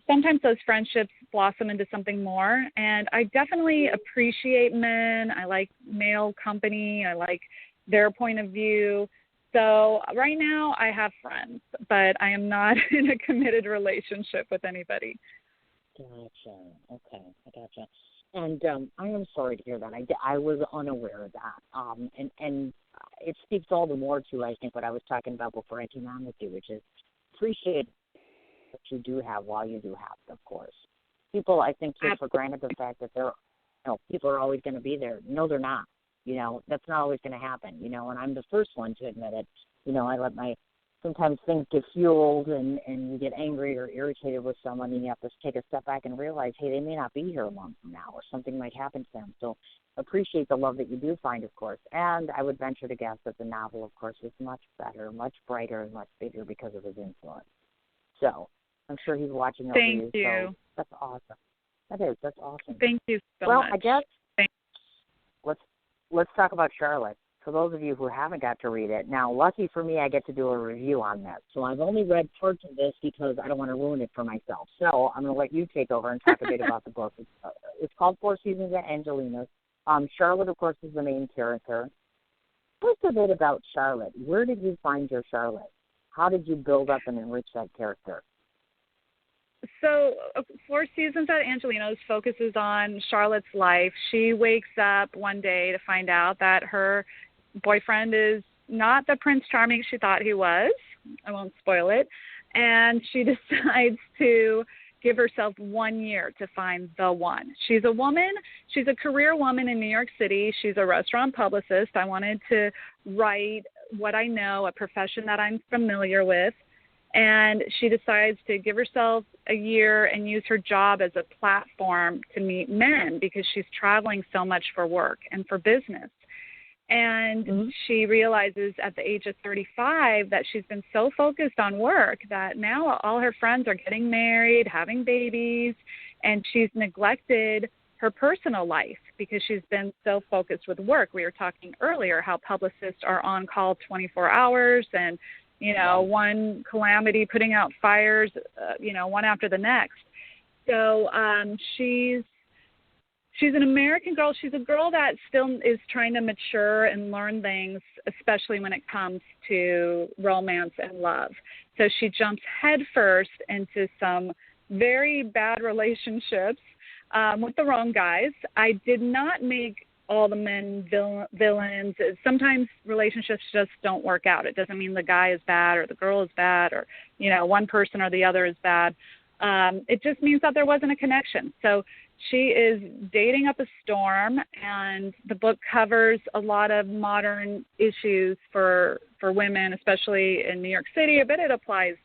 sometimes those friendships blossom into something more. And I definitely appreciate men. I like male company. I like their point of view. So right now I have friends, but I am not in a committed relationship with anybody. Gotcha. Okay, I gotcha. And I am sorry to hear that. I was unaware of that. And it speaks all the more to, I think, what I was talking about before I came on with you, which is appreciate what you do have while you do have it, of course. People, I think, take for granted the fact that people are always going to be there. No, they're not. That's not always going to happen, and I'm the first one to admit it. I let sometimes things get fueled and you get angry or irritated with someone, and you have to take a step back and realize, hey, they may not be here a month from now, or something might happen to them. So appreciate the love that you do find, of course. And I would venture to guess that the novel, of course, is much better, much brighter, and much bigger because of his influence. So I'm sure he's watching over you. Thank you. So that's awesome. That's awesome. Thank you so much. Well, I guess let's talk about Charlotte. For those of you who haven't got to read it, now, lucky for me, I get to do a review on this. So I've only read parts of this because I don't want to ruin it for myself. So I'm going to let you take over and talk a bit about the book. It's called 4 Seasons at Angelino's. Charlotte, of course, is the main character. Tell us a bit about Charlotte. Where did you find your Charlotte? How did you build up and enrich that character? So 4 Seasons at Angelino's focuses on Charlotte's life. She wakes up one day to find out that her boyfriend is not the Prince Charming she thought he was. I won't spoil it. And she decides to give herself 1 year to find the one. She's a woman. She's a career woman in New York City. She's a restaurant publicist. I wanted to write what I know, a profession that I'm familiar with. And she decides to give herself a year and use her job as a platform to meet men because she's traveling so much for work and for business. And she realizes at the age of 35 that she's been so focused on work that now all her friends are getting married, having babies, and she's neglected her personal life because she's been so focused with work. We were talking earlier how publicists are on call 24 hours and, one calamity putting out fires, one after the next. So she's an American girl. She's a girl that still is trying to mature and learn things, especially when it comes to romance and love. So she jumps headfirst into some very bad relationships with the wrong guys. I did not make all the men villains. Sometimes relationships just don't work out. It doesn't mean the guy is bad or the girl is bad or, one person or the other is bad. It just means that there wasn't a connection. So she is dating up a storm, and the book covers a lot of modern issues for women, especially in New York City, but it applies,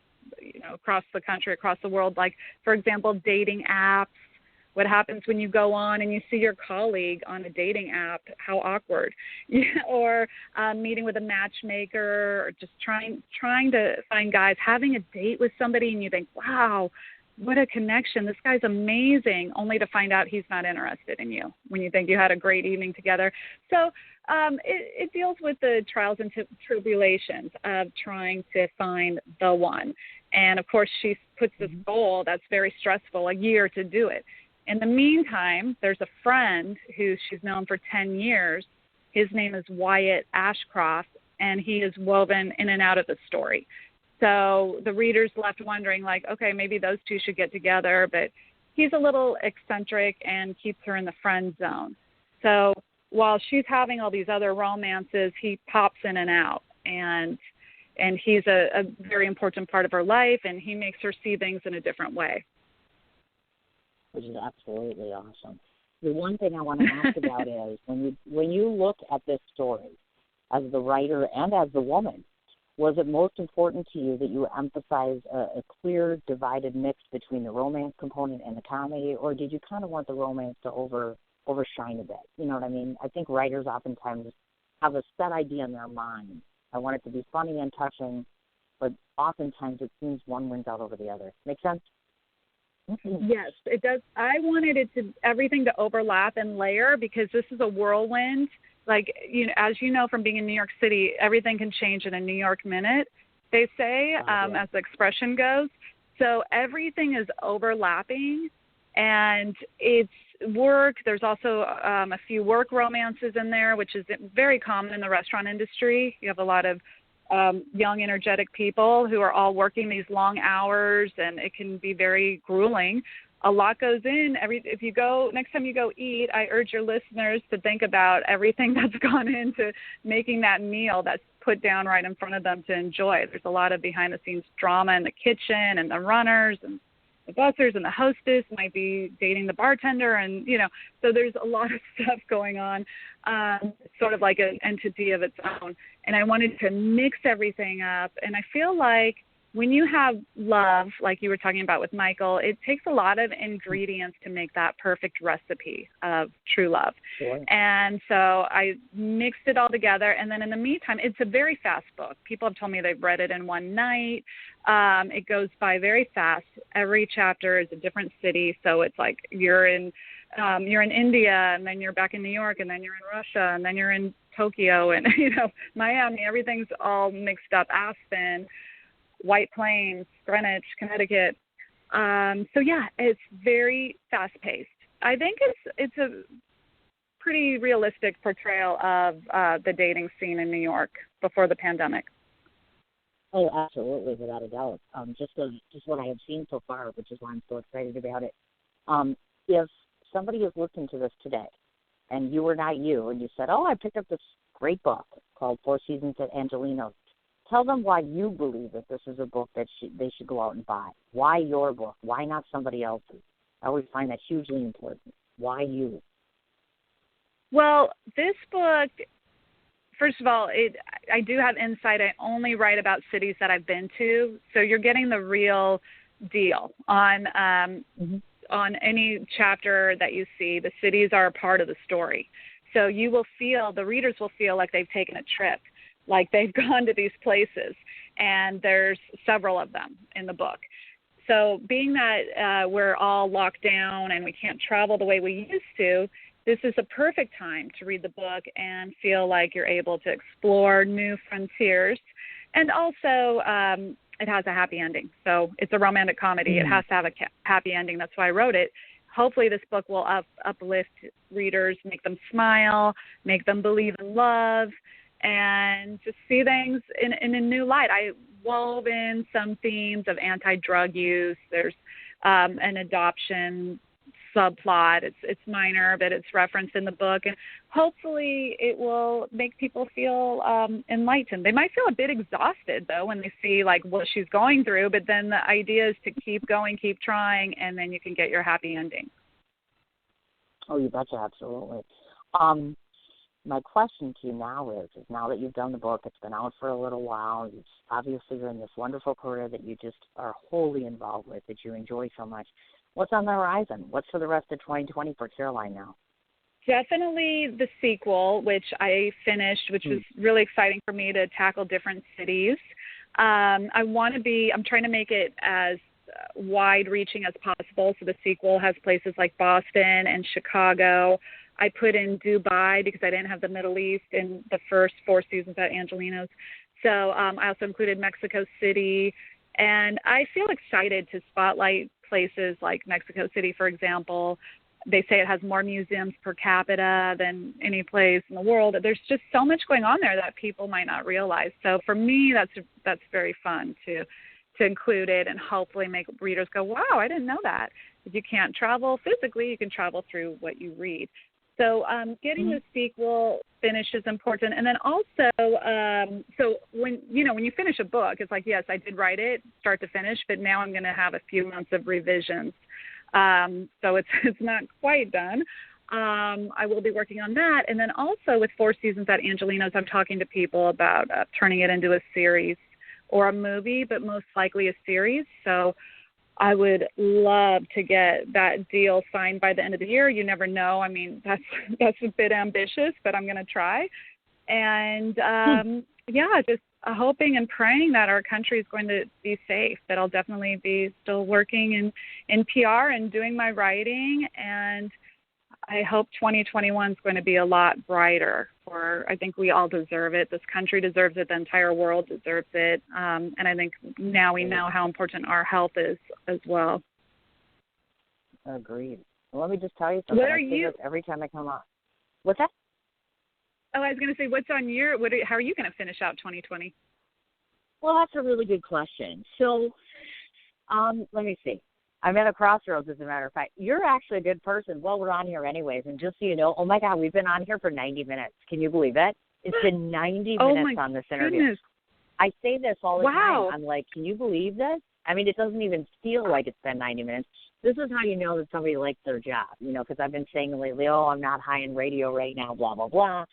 across the country, across the world. Like, for example, dating apps. What happens when you go on and you see your colleague on a dating app? How awkward. Or meeting with a matchmaker, or just trying to find guys, having a date with somebody, and you think, wow, what a connection. This guy's amazing, only to find out he's not interested in you when you think you had a great evening together. So it deals with the trials and tribulations of trying to find the one. And, of course, she puts this goal that's very stressful, a year to do it. In the meantime, there's a friend who she's known for 10 years. His name is Wyatt Ashcroft, and he is woven in and out of the story. So the reader's left wondering, like, okay, maybe those two should get together, but he's a little eccentric and keeps her in the friend zone. So while she's having all these other romances, he pops in and out, and he's a very important part of her life, and he makes her see things in a different way. Which is absolutely awesome. The one thing I want to ask about is when you look at this story as the writer and as the woman, was it most important to you that you emphasize a clear, divided mix between the romance component and the comedy, or did you kind of want the romance to overshine a bit? You know what I mean? I think writers oftentimes have a set idea in their mind. I want it to be funny and touching, but oftentimes it seems one wins out over the other. Make sense? Yes, it does. I wanted everything to overlap and layer, because this is a whirlwind. Like, as you know from being in New York City, everything can change in a New York minute, they say, as the expression goes. So everything is overlapping, and it's work. There's also a few work romances in there, which is very common in the restaurant industry. You have a lot of young, energetic people who are all working these long hours, and it can be very grueling. A lot goes in. Next time you go eat, I urge your listeners to think about everything that's gone into making that meal that's put down right in front of them to enjoy. There's a lot of behind-the-scenes drama in the kitchen, and the runners and the bussers, and the hostess might be dating the bartender, and so there's a lot of stuff going on, sort of like an entity of its own. And I wanted to mix everything up, and I feel like when you have love, like you were talking about with Michael, it takes a lot of ingredients to make that perfect recipe of true love. Sure. And so I mixed it all together. And then in the meantime, it's a very fast book. People have told me they've read it in one night. It goes by very fast. Every chapter is a different city. So it's like you're in India, and then you're back in New York, and then you're in Russia, and then you're in Tokyo, and Miami. Everything's all mixed up. Aspen, White Plains, Greenwich, Connecticut. So yeah, it's very fast-paced. I think it's a pretty realistic portrayal of the dating scene in New York before the pandemic. Oh, absolutely, without a doubt. Just what I have seen so far, which is why I'm so excited about it. If somebody is listening to this today, and you were not you, and you said, "Oh, I picked up this great book called 4 Seasons at Angelino," tell them why you believe that this is a book that they should go out and buy. Why your book? Why not somebody else's? I always find that hugely important. Why you? Well, this book, first of all, I do have insight. I only write about cities that I've been to, so you're getting the real deal on any chapter that you see. The cities are a part of the story. So the readers will feel like they've taken a trip, like they've gone to these places, and there's several of them in the book. So being that we're all locked down and we can't travel the way we used to, this is a perfect time to read the book and feel like you're able to explore new frontiers. And also, it has a happy ending. So it's a romantic comedy. It has to have a happy ending. That's why I wrote it. Hopefully this book will uplift readers, make them smile, make them believe in love, and just see things in a new light. I wove in some themes of anti-drug use. There's an adoption subplot. It's minor, but it's referenced in the book. And hopefully it will make people feel enlightened. They might feel a bit exhausted, though, when they see like what she's going through. But then the idea is to keep going, keep trying, and then you can get your happy ending. Oh, you betcha, absolutely. My question to you now is now that you've done the book, it's been out for a little while, you're in this wonderful career that you just are wholly involved with, that you enjoy so much. What's on the horizon? What's for the rest of 2020 for Caroline now? Definitely the sequel, which I finished, which was really exciting for me to tackle different cities. I'm trying to make it as wide-reaching as possible. So the sequel has places like Boston and Chicago. I put in Dubai because I didn't have the Middle East in the first 4 seasons at Angelino's. So I also included Mexico City. And I feel excited to spotlight places like Mexico City, for example. They say it has more museums per capita than any place in the world. There's just so much going on there that people might not realize. So for me, that's very fun to include it and hopefully make readers go, wow, I didn't know that. If you can't travel physically, you can travel through what you read. So getting the sequel finished is important. And then also, so when you finish a book, it's like, yes, I did write it start to finish, but now I'm going to have a few months of revisions. So it's not quite done. I will be working on that. And then also with 4 seasons at Angelino's, I'm talking to people about turning it into a series or a movie, but most likely a series. So I would love to get that deal signed by the end of the year. You never know. I mean, that's a bit ambitious, but I'm going to try. And just hoping and praying that our country is going to be safe, that I'll definitely be still working in PR and doing my writing. And I hope 2021 is going to be a lot brighter. I think we all deserve it. This country deserves it. The entire world deserves it. And I think now we know how important our health is as well. Agreed. Well, let me just tell you something. What are you? Every time I come on. What's that? Oh, I was going to say, what's on how are you going to finish out 2020? Well, that's a really good question. So, let me see. I'm at a crossroads, as a matter of fact. You're actually a good person. Well, we're on here anyways. And just so you know, oh, my God, we've been on here for 90 minutes. Can you believe it? It's been 90 minutes on this interview. Goodness. I say this all the time. I'm like, can you believe this? I mean, it doesn't even feel like it's been 90 minutes. This is how you know that somebody likes their job, because I've been saying lately, I'm not high in radio right now, blah, blah, blah.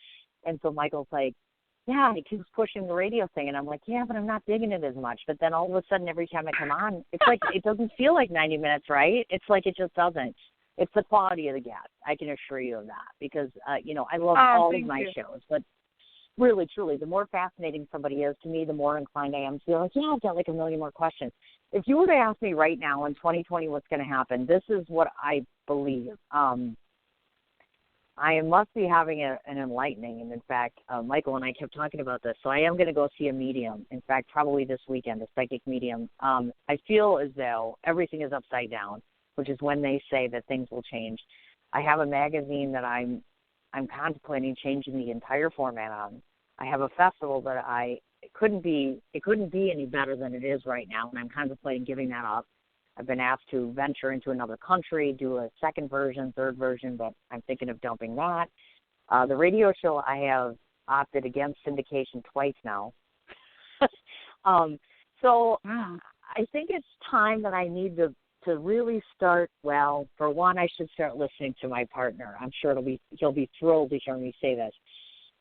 And so Michael's like, yeah, he keeps pushing the radio thing. And I'm like, yeah, but I'm not digging it as much. But then all of a sudden, every time I come on, it's like it doesn't feel like 90 minutes, right? It's like it just doesn't. It's the quality of the guest. I can assure you of that because, I love all of my shows. But really, truly, the more fascinating somebody is to me, the more inclined I am to be like, yeah, I've got like a million more questions. If you were to ask me right now in 2020 what's going to happen, this is what I believe. I must be having an enlightening, and in fact, Michael and I kept talking about this, so I am going to go see a medium, in fact, probably this weekend, a psychic medium. I feel as though everything is upside down, which is when they say that things will change. I have a magazine that I'm contemplating changing the entire format on. I have a festival that it couldn't be any better than it is right now, and I'm contemplating giving that up. I've been asked to venture into another country, do a second version, third version, but I'm thinking of dumping that. The radio show, I have opted against syndication twice now. So I think it's time that I need to really start, well, for one, I should start listening to my partner. I'm sure he'll be thrilled to hear me say this.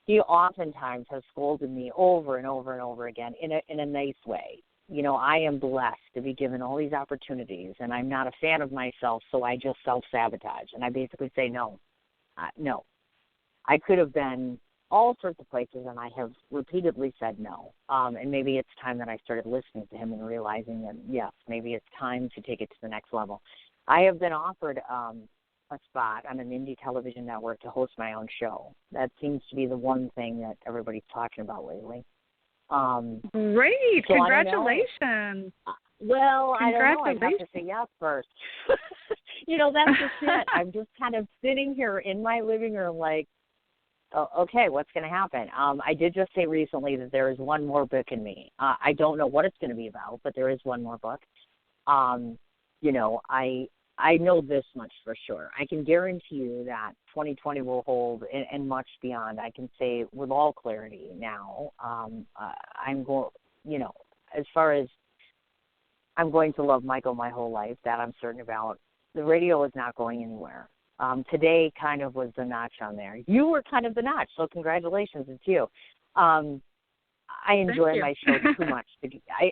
He oftentimes has scolded me over and over and over again in a nice way. I am blessed to be given all these opportunities, and I'm not a fan of myself, so I just self-sabotage. And I basically say, no. I could have been all sorts of places, and I have repeatedly said no. And maybe it's time that I started listening to him and realizing that, yes, maybe it's time to take it to the next level. I have been offered a spot on an indie television network to host my own show. That seems to be the one thing that everybody's talking about lately. Great. So Congratulations. Well, I don't know. I have to say yes first. That's just it. I'm just kind of sitting here in my living room like, okay, what's going to happen? I did just say recently that there is one more book in me. I don't know what it's going to be about, but there is one more book. I know this much for sure. I can guarantee you that 2020 will hold and much beyond. I can say with all clarity now, I'm going, as far as I'm going to love Michael my whole life, that I'm certain about. The radio is not going anywhere. Today kind of was the notch on there. You were kind of the notch, so congratulations, it's you. I enjoy my show too much.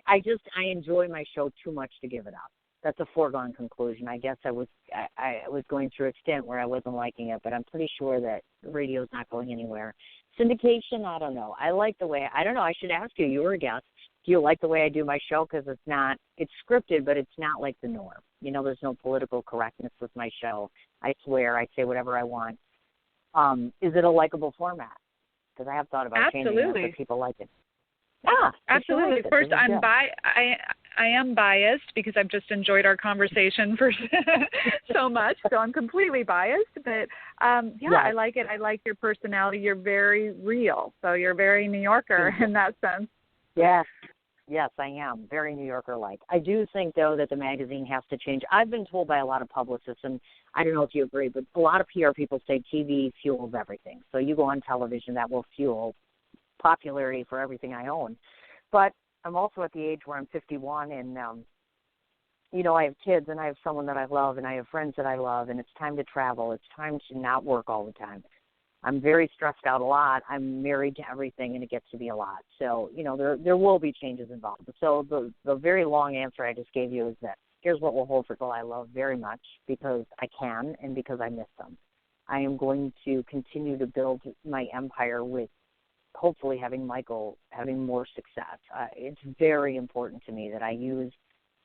I enjoy my show too much to give it up. That's a foregone conclusion. I guess I was going through a stint where I wasn't liking it, but I'm pretty sure that radio is not going anywhere. Syndication, I don't know. I like the way, I don't know, I should ask you, you were a guest. do you like the way I do my show? Because it's scripted, but it's not like the norm. You know, there's no political correctness with my show. I swear, I say whatever I want. Is it a likable format? Because I have thought about changing it, but people like it. Yeah, absolutely. First, I am biased because I've just enjoyed our conversation for so much, so I'm completely biased. But I like it. I like your personality. You're very real, so you're very New Yorker in that sense. Yes, I am very New Yorker-like. I do think though that the magazine has to change. I've been told by a lot of publicists, and I don't know if you agree, but a lot of PR people say TV fuels everything. So you go on television, that will fuel popularity for everything I own. But I'm also at the age where I'm 51 and, you know, I have kids and I have someone that I love and I have friends that I love, and it's time to travel. It's time to not work all the time. I'm very stressed out a lot. I'm married to everything, and it gets to be a lot. So, you know, there will be changes involved. So the very long answer I just gave you is that here's what will hold for people I love very much because I can and because I miss them. I am going to continue to build my empire with hopefully having Michael having more success. It's very important to me that I use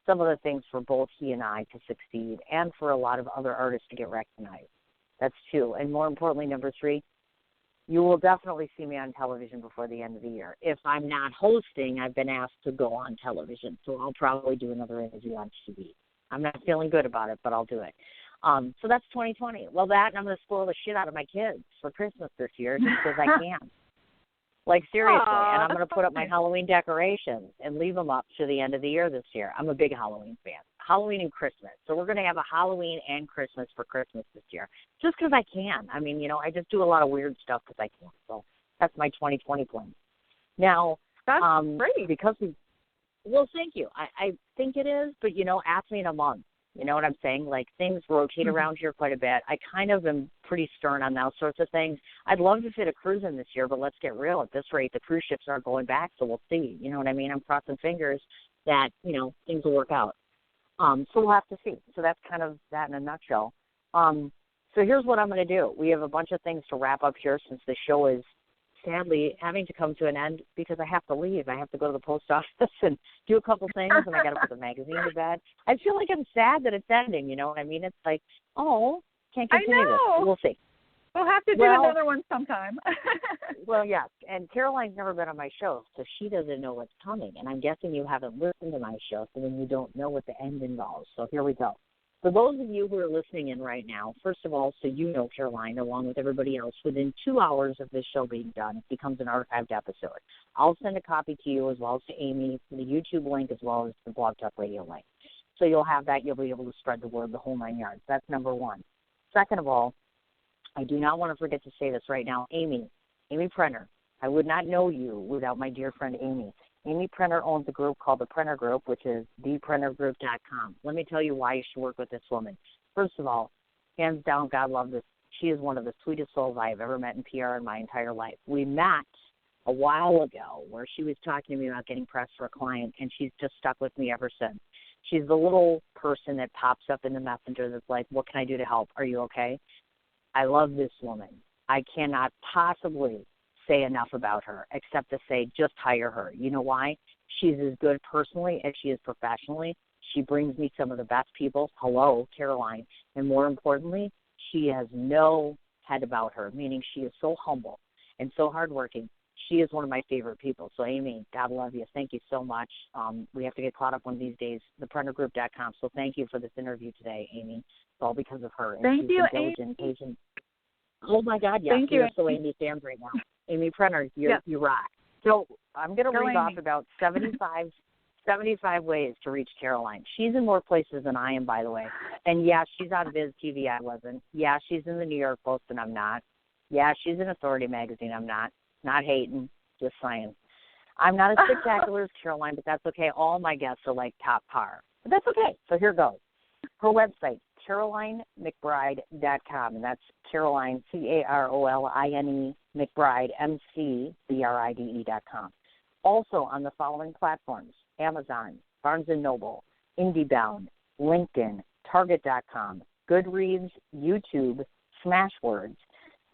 some of the things for both he and I to succeed and for a lot of other artists to get recognized. That's 2. And more importantly, number 3, you will definitely see me on television before the end of the year. If I'm not hosting, I've been asked to go on television, so I'll probably do another interview on TV. I'm not feeling good about it, but I'll do it. So that's 2020. Well, that, and I'm going to spoil the shit out of my kids for Christmas this year just because I can. Like, seriously. Aww. And I'm going to put up my Halloween decorations and leave them up to the end of the year this year. I'm a big Halloween fan. Halloween and Christmas. So we're going to have a Halloween and Christmas for Christmas this year just because I can. I mean, you know, I just do a lot of weird stuff because I can. So that's my 2020 plan. Now, that's great. Because well, thank you. I think it is, but, you know, ask me in a month. You know what I'm saying? Like, things rotate around here quite a bit. I kind of am pretty stern on those sorts of things. I'd love to fit a cruise in this year, but let's get real. At this rate, the cruise ships aren't going back, so we'll see. You know what I mean? I'm crossing fingers that, you know, things will work out. So we'll have to see. So that's kind of that in a nutshell. So here's what I'm going to do. We have a bunch of things to wrap up here since the show is sadly having to come to an end because I have to leave. I have to go to the post office and do a couple things, and I got to put the magazine to bed. I feel like I'm sad that it's ending, you know what I mean? It's like, oh, can't continue this. We'll see. We'll have to do another one sometime. Well, yes, and Caroline's never been on my show, so she doesn't know what's coming, and I'm guessing you haven't listened to my show, so then you don't know what the end involves. So here we go. For those of you who are listening in right now, first of all, so you know Caroline, along with everybody else, within 2 hours of this show being done, it becomes an archived episode. I'll send a copy to you as well as to Amy, the YouTube link as well as the Blog Talk Radio link. So you'll have that. You'll be able to spread the word the whole 9 yards. That's number 1. Second of all, I do not want to forget to say this right now. Amy Prenner, I would not know you without my dear friend Amy. Amy Prenner owns a group called the Prenner Group, which is theprennergroup.com. Let me tell you why you should work with this woman. First of all, hands down, God love this. She is one of the sweetest souls I have ever met in PR in my entire life. We met a while ago where she was talking to me about getting press for a client, and she's just stuck with me ever since. She's the little person that pops up in the messenger that's like, what can I do to help? Are you okay? I love this woman. I cannot possibly say enough about her except to say just hire her. You know why? She's as good personally as she is professionally. She brings me some of the best people. Hello, Caroline. And more importantly, she has no head about her, meaning she is so humble and so hardworking. She is one of my favorite people. So, Amy, God love you. Thank you so much. We have to get caught up one of these days, theprennergroup.com. So thank you for this interview today, Amy. It's all because of her. And thank you, diligent, Amy. Patient. Oh, my God, yes. Thank you. So Amy fans right now. Amy Prenner, you rock. So I'm going to read off about 75 ways to reach Caroline. She's in more places than I am, by the way. And, yeah, she's on Viz TV. I wasn't. Yeah, she's in the New York Post, and I'm not. Yeah, she's in Authority Magazine. I'm not. Not hating, just saying. I'm not as spectacular as Caroline, but that's okay. All my guests are like top par. But that's okay. So here goes. Her website, CarolineMcBride.com, and that's Caroline, Caroline, McBride, McBride.com. Also on the following platforms, Amazon, Barnes & Noble, IndieBound, LinkedIn, Target.com, Goodreads, YouTube, Smashwords,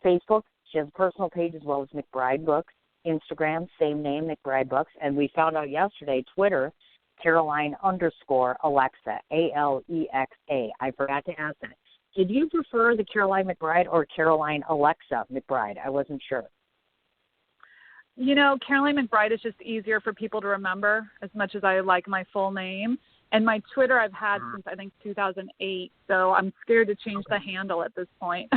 Facebook. She has a personal page as well as McBride Books, Instagram, same name, McBride Books. And we found out yesterday, Twitter, Caroline_Alexa, Alexa. I forgot to ask that. Did you prefer the Caroline McBride or Caroline Alexa McBride? I wasn't sure. You know, Caroline McBride is just easier for people to remember as much as I like my full name. And my Twitter I've had since, I think, 2008. So I'm scared to change the handle at this point.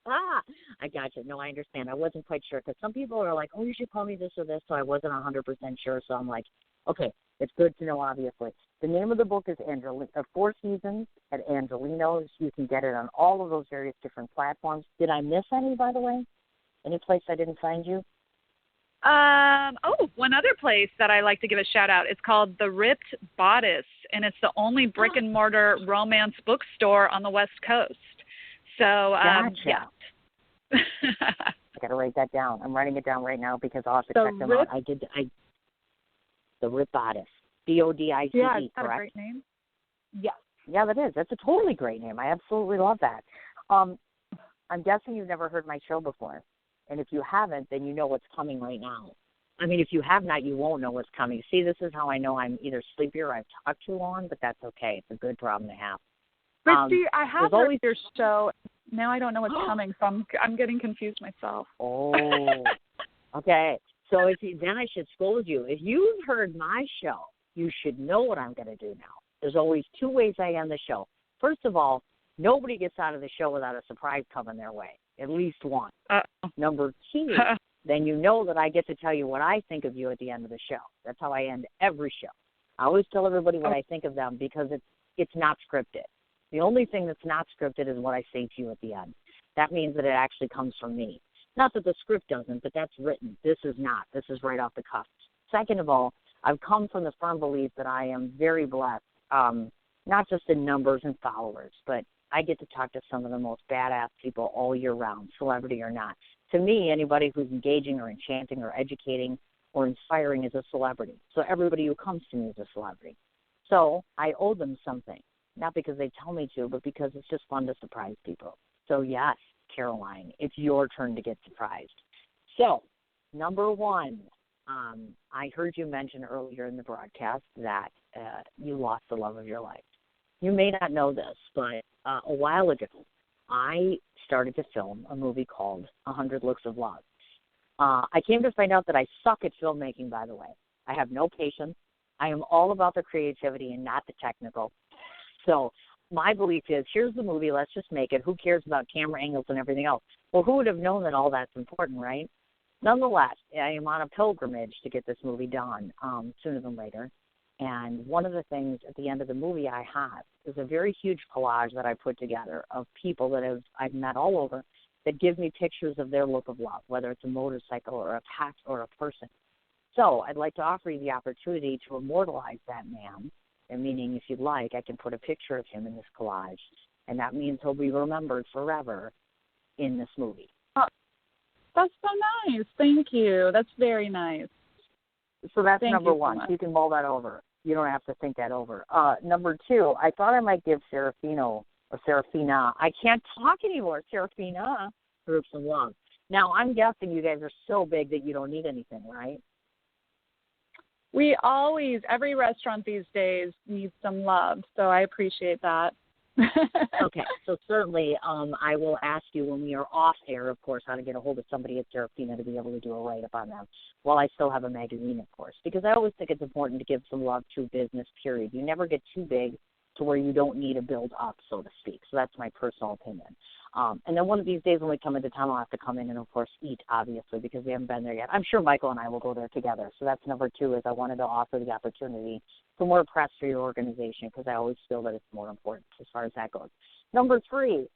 I gotcha. No, I understand. I wasn't quite sure because some people are like, oh, you should call me this or this. So I wasn't 100% sure. So I'm like, okay, it's good to know, obviously. The name of the book is Four Seasons at Angelino's. You can get it on all of those various different platforms. Did I miss any, by the way? Any place I didn't find you? One other place that I like to give a shout out. It's called The Ripped Bodice, and it's the only brick and mortar romance bookstore on the West Coast. So, gotcha. Yeah. I got to write that down. I'm writing it down right now because I'll have to check them out. The Ripped Bodice. BODICE, yeah, is that correct? a great name? Yes. Yeah, that is. That's a totally great name. I absolutely love that. I'm guessing you've never heard my show before. And if you haven't, then you know what's coming right now. I mean, if you have not, you won't know what's coming. See, this is how I know I'm either sleepy or I've talked too long, but that's okay. It's a good problem to have. But see, I have heard your show. Now I don't know what's coming, so I'm getting confused myself. Oh, okay. So then I should scold you. If you've heard my show, you should know what I'm going to do now. There's always two ways I end the show. First of all, nobody gets out of the show without a surprise coming their way, at least one. Number two, then you know that I get to tell you what I think of you at the end of the show. That's how I end every show. I always tell everybody what I think of them because it's not scripted. The only thing that's not scripted is what I say to you at the end. That means that it actually comes from me. Not that the script doesn't, but that's written. This is not. This is right off the cuff. Second of all, I've come from the firm belief that I am very blessed, not just in numbers and followers, but I get to talk to some of the most badass people all year round, celebrity or not. To me, anybody who's engaging or enchanting or educating or inspiring is a celebrity. So everybody who comes to me is a celebrity. So I owe them something, not because they tell me to, but because it's just fun to surprise people. So yes, Caroline, it's your turn to get surprised. So, number one, I heard you mention earlier in the broadcast that you lost the love of your life. You may not know this, but a while ago, I started to film a movie called 100 Looks of Love. I came to find out that I suck at filmmaking, by the way. I have no patience. I am all about the creativity and not the technical. So my belief is, here's the movie, let's just make it. Who cares about camera angles and everything else? Well, who would have known that all that's important, right? Nonetheless, I am on a pilgrimage to get this movie done sooner than later. And one of the things at the end of the movie I have is a very huge collage that I put together of people that I've met all over that give me pictures of their look of love, whether it's a motorcycle or a pet or a person. So I'd like to offer you the opportunity to immortalize that man. And meaning, if you'd like, I can put a picture of him in this collage. And that means he'll be remembered forever in this movie. That's so nice. Thank you. That's very nice. So that's number one. So you can mull that over. You don't have to think that over. Number two, I thought I might give Serafina. I can't talk anymore. Serafina, Groups of Love. Now, I'm guessing you guys are so big that you don't need anything, right? Every restaurant these days needs some love, so I appreciate that. Okay, so certainly I will ask you when we are off air, of course, how to get a hold of somebody at Serafina to be able to do a write-up on them while I still have a magazine, of course, because I always think it's important to give some love to business, period. You never get too big to where you don't need a build-up, so to speak. So that's my personal opinion. And then one of these days when we come into town, I'll have to come in and, of course, eat, obviously, because we haven't been there yet. I'm sure Michael and I will go there together. So that's number two, is I wanted to offer the opportunity for more press for your organization, because I always feel that it's more important as far as that goes. Number three,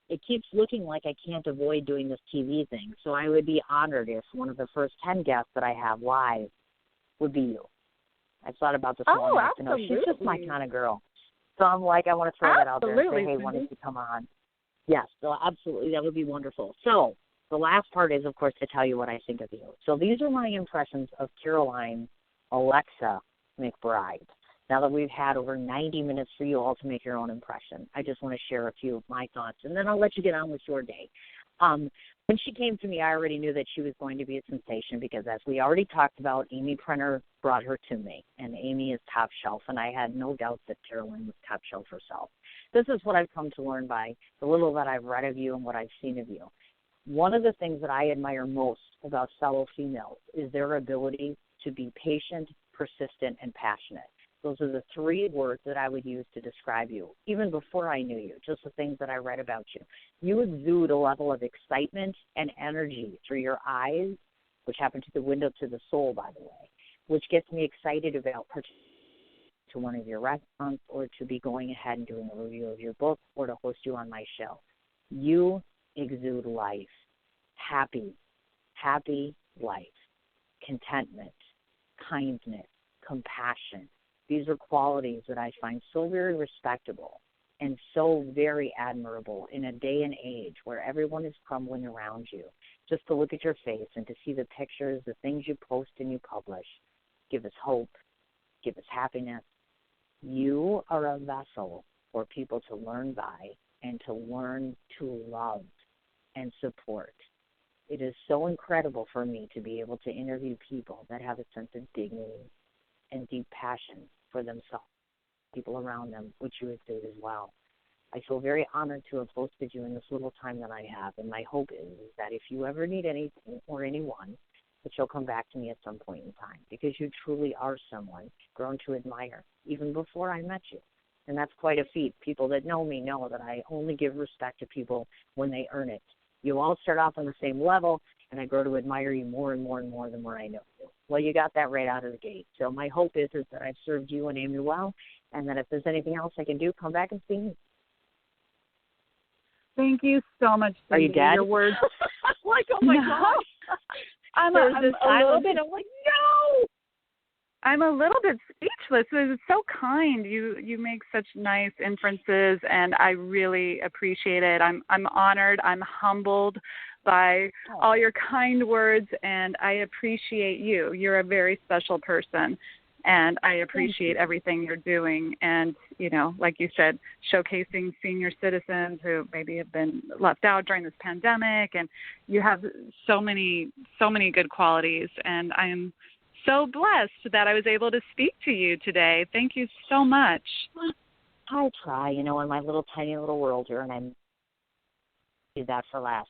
it keeps looking like I can't avoid doing this TV thing. So I would be honored if one of the first 10 guests that I have live would be you. I thought about this morning. Absolutely. She's just my kind of girl. So I'm like, I want to throw that out there and say, hey, why don't you come on? Yes, so absolutely, that would be wonderful. So the last part is, of course, to tell you what I think of you. So these are my impressions of Caroline Alexa McBride. Now that we've had over 90 minutes for you all to make your own impression, I just want to share a few of my thoughts, and then I'll let you get on with your day. When she came to me, I already knew that she was going to be a sensation because, as we already talked about, Amy Prenner brought her to me, and Amy is top shelf, and I had no doubt that Caroline was top shelf herself. This is what I've come to learn by the little that I've read of you and what I've seen of you. One of the things that I admire most about fellow females is their ability to be patient, persistent, and passionate. Those are the three words that I would use to describe you, even before I knew you, just the things that I read about you. You exude a level of excitement and energy through your eyes, which happen to the window to the soul, by the way, which gets me excited about participating to one of your restaurants or to be going ahead and doing a review of your book or to host you on my show. You exude life, happy life, contentment, kindness, compassion. These are qualities that I find so very respectable and so very admirable in a day and age where everyone is crumbling around you. Just to look at your face and to see the pictures, the things you post and you publish, give us hope, give us happiness. You are a vessel for people to learn by and to learn to love and support. It is so incredible for me to be able to interview people that have a sense of dignity and deep passion for themselves, people around them, which you exude as well. I feel very honored to have hosted you in this little time that I have, and my hope is that if you ever need anything or anyone, that you'll come back to me at some point in time, because you truly are someone grown to admire, even before I met you. And that's quite a feat. People that know me know that I only give respect to people when they earn it. You all start off on the same level, and I grow to admire you more and more and more the more I know you. Well, you got that right out of the gate. So my hope is that I've served you and Amy well, and that if there's anything else I can do, come back and see me. Thank you so much, Cindy. Are you dead? Your words. Like, oh my gosh. I'm a little bit. I'm like, no. I'm a little bit speechless. It's so kind. You make such nice inferences, and I really appreciate it. I'm honored. I'm humbled by all your kind words, and I appreciate you. You're a very special person, and I appreciate everything you're doing. And, you know, like you said, showcasing senior citizens who maybe have been left out during this pandemic, and you have so many good qualities, and I am so blessed that I was able to speak to you today. Thank you so much. I try, in my little tiny little world here, and I do that for last.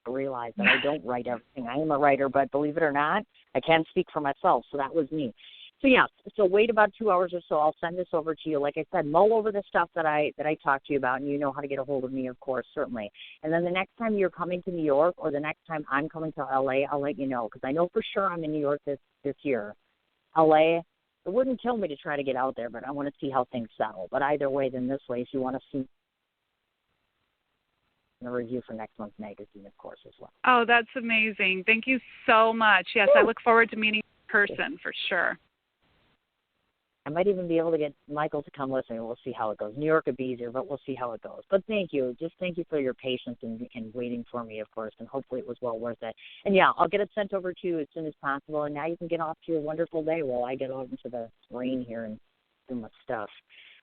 I realize that I don't write everything. I am a writer, but believe it or not, I can speak for myself, so that was me. So, yeah, wait about 2 hours or so. I'll send this over to you. Like I said, mull over the stuff that I talked to you about, and you know how to get a hold of me, of course, certainly. And then the next time you're coming to New York or the next time I'm coming to L.A., I'll let you know, because I know for sure I'm in New York this year. L.A., it wouldn't kill me to try to get out there, but I want to see how things settle. But either way, then this way, if you want to see the review for next month's magazine, of course, as well. Oh, that's amazing. Thank you so much. Yes, I look forward to meeting in person for sure. I might even be able to get Michael to come with me. We'll see how it goes. New York would be easier, but we'll see how it goes. But thank you. Just thank you for your patience and waiting for me, of course, and hopefully it was well worth it. And, yeah, I'll get it sent over to you as soon as possible, and now you can get off to your wonderful day while I get over to the rain here and do my stuff.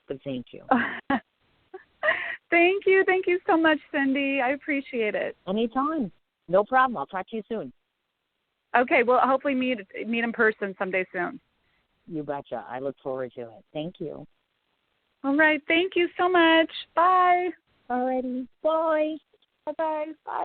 But thank you. Thank you. Thank you so much, Cindy. I appreciate it. Anytime. No problem. I'll talk to you soon. Okay. Well, hopefully meet in person someday soon. You betcha. I look forward to it. Thank you. All right. Thank you so much. Bye. Alrighty. Bye. Bye-bye. Bye.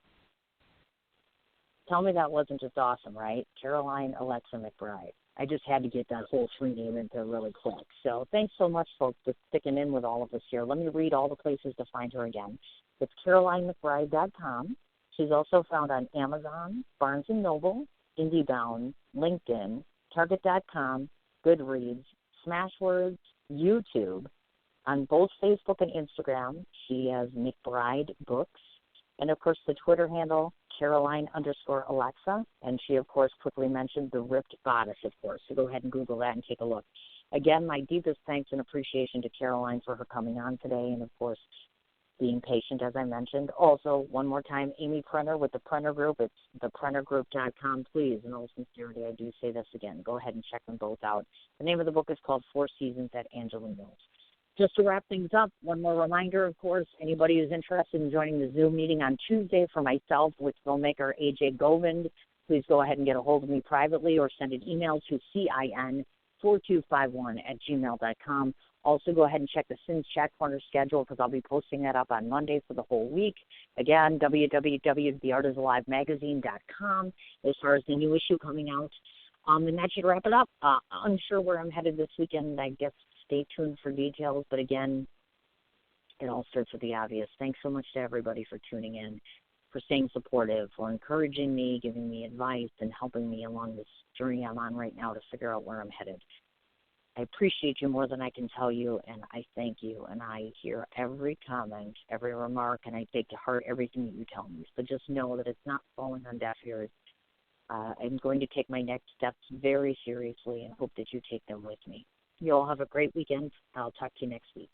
Tell me that wasn't just awesome, right? Caroline Alexa McBride. I just had to get that whole free name into really quick. So thanks so much, folks, for sticking in with all of us here. Let me read all the places to find her again. It's CarolineMcBride.com. She's also found on Amazon, Barnes & Noble, IndieBound, LinkedIn, Target.com, Goodreads, Smashwords, YouTube. On both Facebook and Instagram, she has McBride Books. And, of course, the Twitter handle, Caroline_Alexa. And she, of course, quickly mentioned the Ripped Bodice, of course. So go ahead and Google that and take a look. Again, my deepest thanks and appreciation to Caroline for her coming on today and, of course, being patient, as I mentioned. Also, one more time, Amy Prenner with the Prenner Group. It's theprennergroup.com. Please, in all sincerity, I do say this again. Go ahead and check them both out. The name of the book is called 4 Seasons at Angelino. just to wrap things up, one more reminder, of course, anybody who's interested in joining the Zoom meeting on Tuesday for myself with filmmaker AJ Govind, please go ahead and get a hold of me privately or send an email to CIN4251@gmail.com. Also, go ahead and check the Sins Chat Corner schedule because I'll be posting that up on Monday for the whole week. Again, www.theartisalivemagazine.com as far as the new issue coming out. And that should wrap it up. Unsure where I'm headed this weekend. I guess stay tuned for details. But again, it all starts with the obvious. Thanks so much to everybody for tuning in, for staying supportive, for encouraging me, giving me advice, and helping me along this journey I'm on right now to figure out where I'm headed. I appreciate you more than I can tell you, and I thank you. And I hear every comment, every remark, and I take to heart everything that you tell me. So just know that it's not falling on deaf ears. I'm going to take my next steps very seriously and hope that you take them with me. You all have a great weekend. I'll talk to you next week.